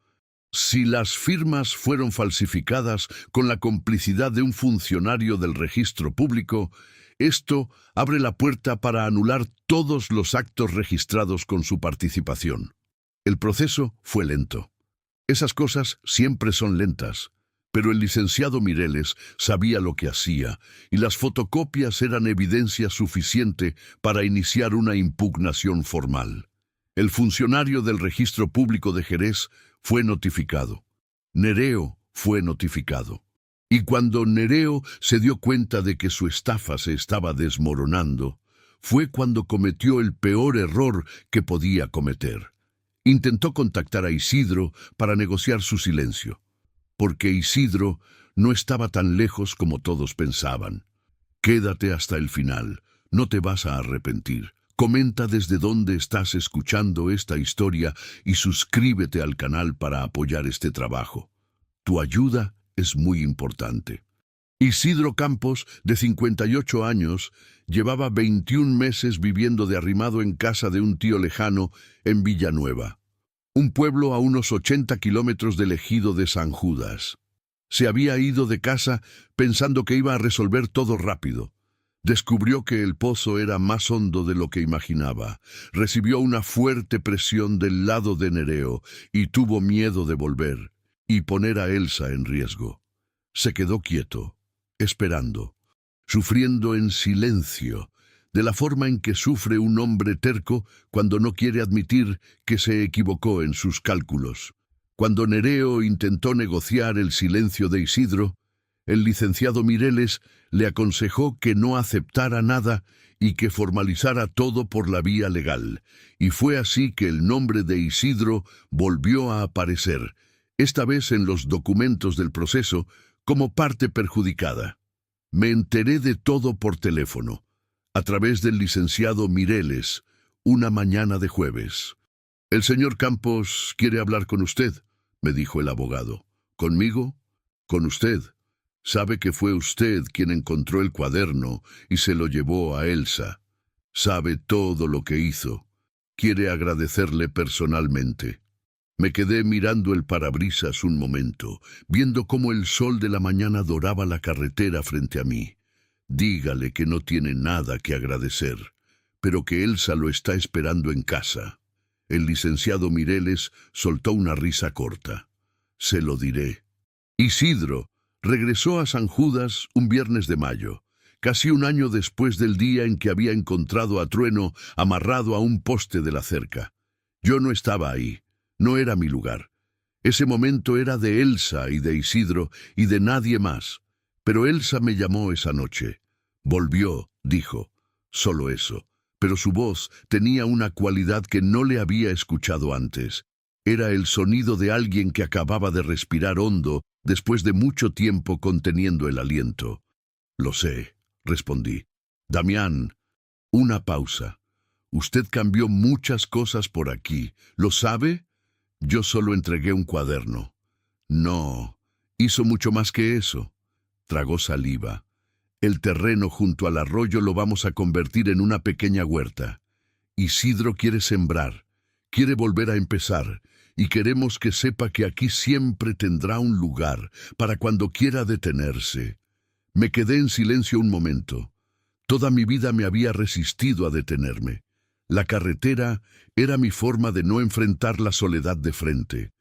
«Si las firmas fueron falsificadas con la complicidad de un funcionario del registro público, esto abre la puerta para anular todos los actos registrados con su participación». El proceso fue lento. Esas cosas siempre son lentas, pero el licenciado Mireles sabía lo que hacía, y las fotocopias eran evidencia suficiente para iniciar una impugnación formal. El funcionario del registro público de Jerez fue notificado. Nereo fue notificado. Y cuando Nereo se dio cuenta de que su estafa se estaba desmoronando, fue cuando cometió el peor error que podía cometer. Intentó contactar a Isidro para negociar su silencio, porque Isidro no estaba tan lejos como todos pensaban. «Quédate hasta el final, no te vas a arrepentir. Comenta desde dónde estás escuchando esta historia y suscríbete al canal para apoyar este trabajo. Tu ayuda es muy importante». Isidro Campos, de 58 años, llevaba 21 meses viviendo de arrimado en casa de un tío lejano en Villanueva, un pueblo a unos 80 kilómetros del ejido de San Judas. Se había ido de casa pensando que iba a resolver todo rápido. Descubrió que el pozo era más hondo de lo que imaginaba. Recibió una fuerte presión del lado de Nereo y tuvo miedo de volver y poner a Elsa en riesgo. Se quedó quieto, esperando, sufriendo en silencio, de la forma en que sufre un hombre terco cuando no quiere admitir que se equivocó en sus cálculos. Cuando Nereo intentó negociar el silencio de Isidro, el licenciado Mireles le aconsejó que no aceptara nada y que formalizara todo por la vía legal. Y fue así que el nombre de Isidro volvió a aparecer, esta vez en los documentos del proceso, como parte perjudicada. Me enteré de todo por teléfono, a través del licenciado Mireles, una mañana de jueves. «El señor Campos quiere hablar con usted», me dijo el abogado. «¿Conmigo?» «Con usted. Sabe que fue usted quien encontró el cuaderno y se lo llevó a Elsa. Sabe todo lo que hizo. Quiere agradecerle personalmente». Me quedé mirando el parabrisas un momento, viendo cómo el sol de la mañana doraba la carretera frente a mí. «Dígale que no tiene nada que agradecer, pero que Elsa lo está esperando en casa». El licenciado Mireles soltó una risa corta. «Se lo diré». Isidro regresó a San Judas un viernes de mayo, casi un año después del día en que había encontrado a Trueno amarrado a un poste de la cerca. Yo no estaba ahí, no era mi lugar. Ese momento era de Elsa y de Isidro y de nadie más. Pero Elsa me llamó esa noche. Volvió, dijo, solo eso. Pero su voz tenía una cualidad que no le había escuchado antes. Era el sonido de alguien que acababa de respirar hondo después de mucho tiempo conteniendo el aliento. «Lo sé», respondí. «Damián». Una pausa. «Usted cambió muchas cosas por aquí. ¿Lo sabe?» «Yo solo entregué un cuaderno». «No, hizo mucho más que eso». Tragó saliva. «El terreno junto al arroyo lo vamos a convertir en una pequeña huerta. Isidro quiere sembrar, quiere volver a empezar, y queremos que sepa que aquí siempre tendrá un lugar para cuando quiera detenerse». Me quedé en silencio un momento. Toda mi vida me había resistido a detenerme. La carretera era mi forma de no enfrentar la soledad de frente.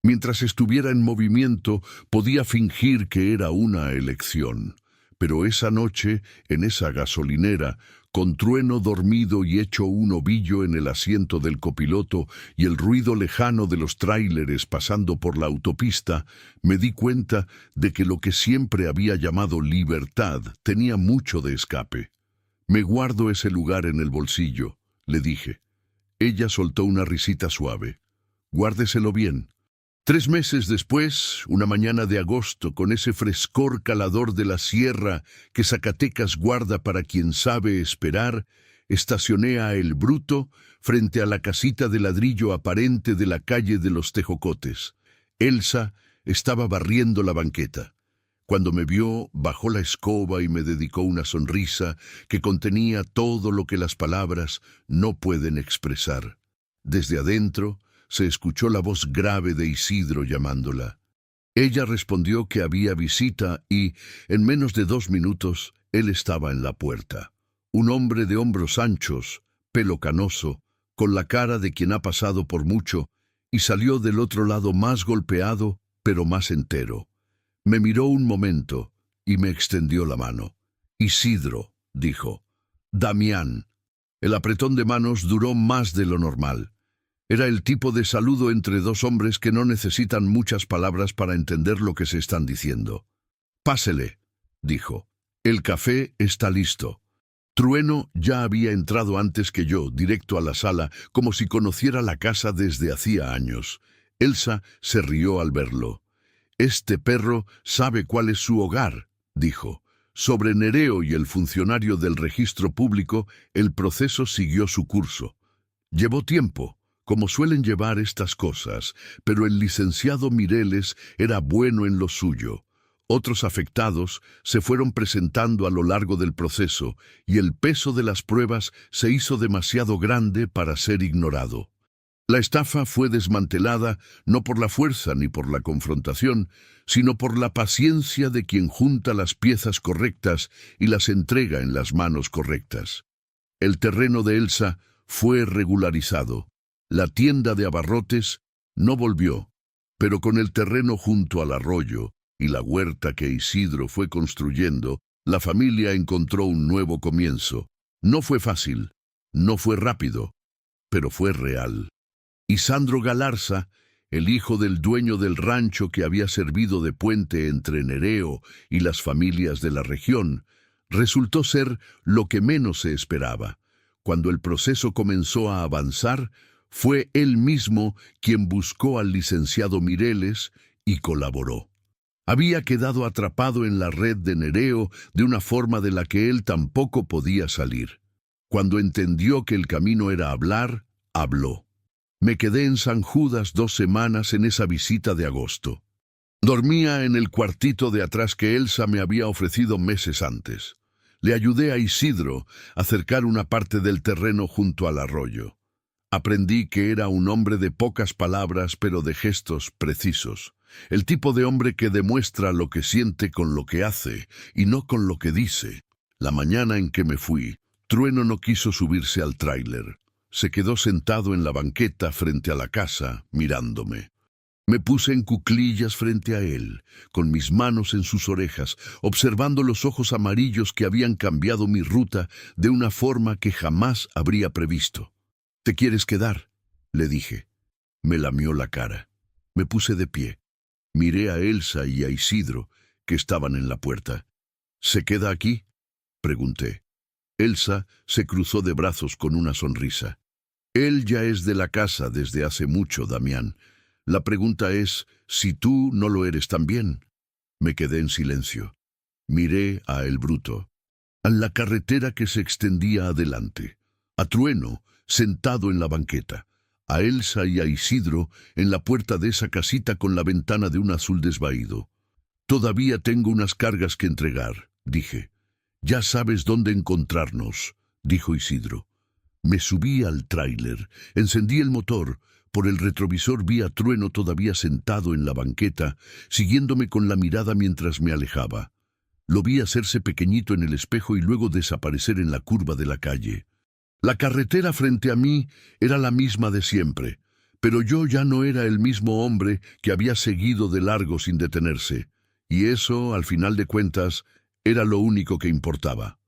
Mientras estuviera en movimiento, podía fingir que era una elección. Pero esa noche, en esa gasolinera, con Trueno dormido y hecho un ovillo en el asiento del copiloto y el ruido lejano de los tráileres pasando por la autopista, me di cuenta de que lo que siempre había llamado libertad tenía mucho de escape. «Me guardo ese lugar en el bolsillo», le dije. Ella soltó una risita suave. «Guárdeselo bien». 3 meses después, una mañana de agosto, con ese frescor calador de la sierra que Zacatecas guarda para quien sabe esperar, estacioné a El Bruto frente a la casita de ladrillo aparente de la calle de los Tejocotes. Elsa estaba barriendo la banqueta. Cuando me vio, bajó la escoba y me dedicó una sonrisa que contenía todo lo que las palabras no pueden expresar. Desde adentro se escuchó la voz grave de Isidro llamándola. Ella respondió que había visita y, en menos de 2 minutos, él estaba en la puerta. Un hombre de hombros anchos, pelo canoso, con la cara de quien ha pasado por mucho, y salió del otro lado más golpeado, pero más entero. Me miró un momento y me extendió la mano. Isidro, dijo. Damián. El apretón de manos duró más de lo normal. Era el tipo de saludo entre dos hombres que no necesitan muchas palabras para entender lo que se están diciendo. Pásele, dijo. El café está listo. Trueno ya había entrado antes que yo, directo a la sala, como si conociera la casa desde hacía años. Elsa se rió al verlo. Este perro sabe cuál es su hogar, dijo. Sobre Nereo y el funcionario del registro público, el proceso siguió su curso. Llevó tiempo, como suelen llevar estas cosas, pero el licenciado Mireles era bueno en lo suyo. Otros afectados se fueron presentando a lo largo del proceso y el peso de las pruebas se hizo demasiado grande para ser ignorado. La estafa fue desmantelada no por la fuerza ni por la confrontación, sino por la paciencia de quien junta las piezas correctas y las entrega en las manos correctas. El terreno de Elsa fue regularizado. La tienda de abarrotes no volvió, pero con el terreno junto al arroyo y la huerta que Isidro fue construyendo, la familia encontró un nuevo comienzo. No fue fácil, no fue rápido, pero fue real. Y Sandro Galarza, el hijo del dueño del rancho que había servido de puente entre Nereo y las familias de la región, resultó ser lo que menos se esperaba. Cuando el proceso comenzó a avanzar, fue él mismo quien buscó al licenciado Mireles y colaboró. Había quedado atrapado en la red de Nereo de una forma de la que él tampoco podía salir. Cuando entendió que el camino era hablar, habló. Me quedé en San Judas 2 semanas en esa visita de agosto. Dormía en el cuartito de atrás que Elsa me había ofrecido meses antes. Le ayudé a Isidro a cercar una parte del terreno junto al arroyo. Aprendí que era un hombre de pocas palabras pero de gestos precisos. El tipo de hombre que demuestra lo que siente con lo que hace y no con lo que dice. La mañana en que me fui, Trueno no quiso subirse al tráiler. Se quedó sentado en la banqueta frente a la casa, mirándome. Me puse en cuclillas frente a él, con mis manos en sus orejas, observando los ojos amarillos que habían cambiado mi ruta de una forma que jamás habría previsto. ¿Te quieres quedar?, le dije. Me lamió la cara. Me puse de pie. Miré a Elsa y a Isidro, que estaban en la puerta. ¿Se queda aquí?, pregunté. Elsa se cruzó de brazos con una sonrisa. Él ya es de la casa desde hace mucho, Damián. La pregunta es si tú no lo eres también. Me quedé en silencio. Miré a El Bruto, a la carretera que se extendía adelante, a Trueno sentado en la banqueta, a Elsa y a Isidro en la puerta de esa casita con la ventana de un azul desvaído. Todavía tengo unas cargas que entregar, dije. Ya sabes dónde encontrarnos, dijo Isidro. Me subí al tráiler, encendí el motor. Por el retrovisor vi a Trueno todavía sentado en la banqueta, siguiéndome con la mirada mientras me alejaba. Lo vi hacerse pequeñito en el espejo y luego desaparecer en la curva de la calle. La carretera frente a mí era la misma de siempre, pero yo ya no era el mismo hombre que había seguido de largo sin detenerse, y eso, al final de cuentas, era lo único que importaba.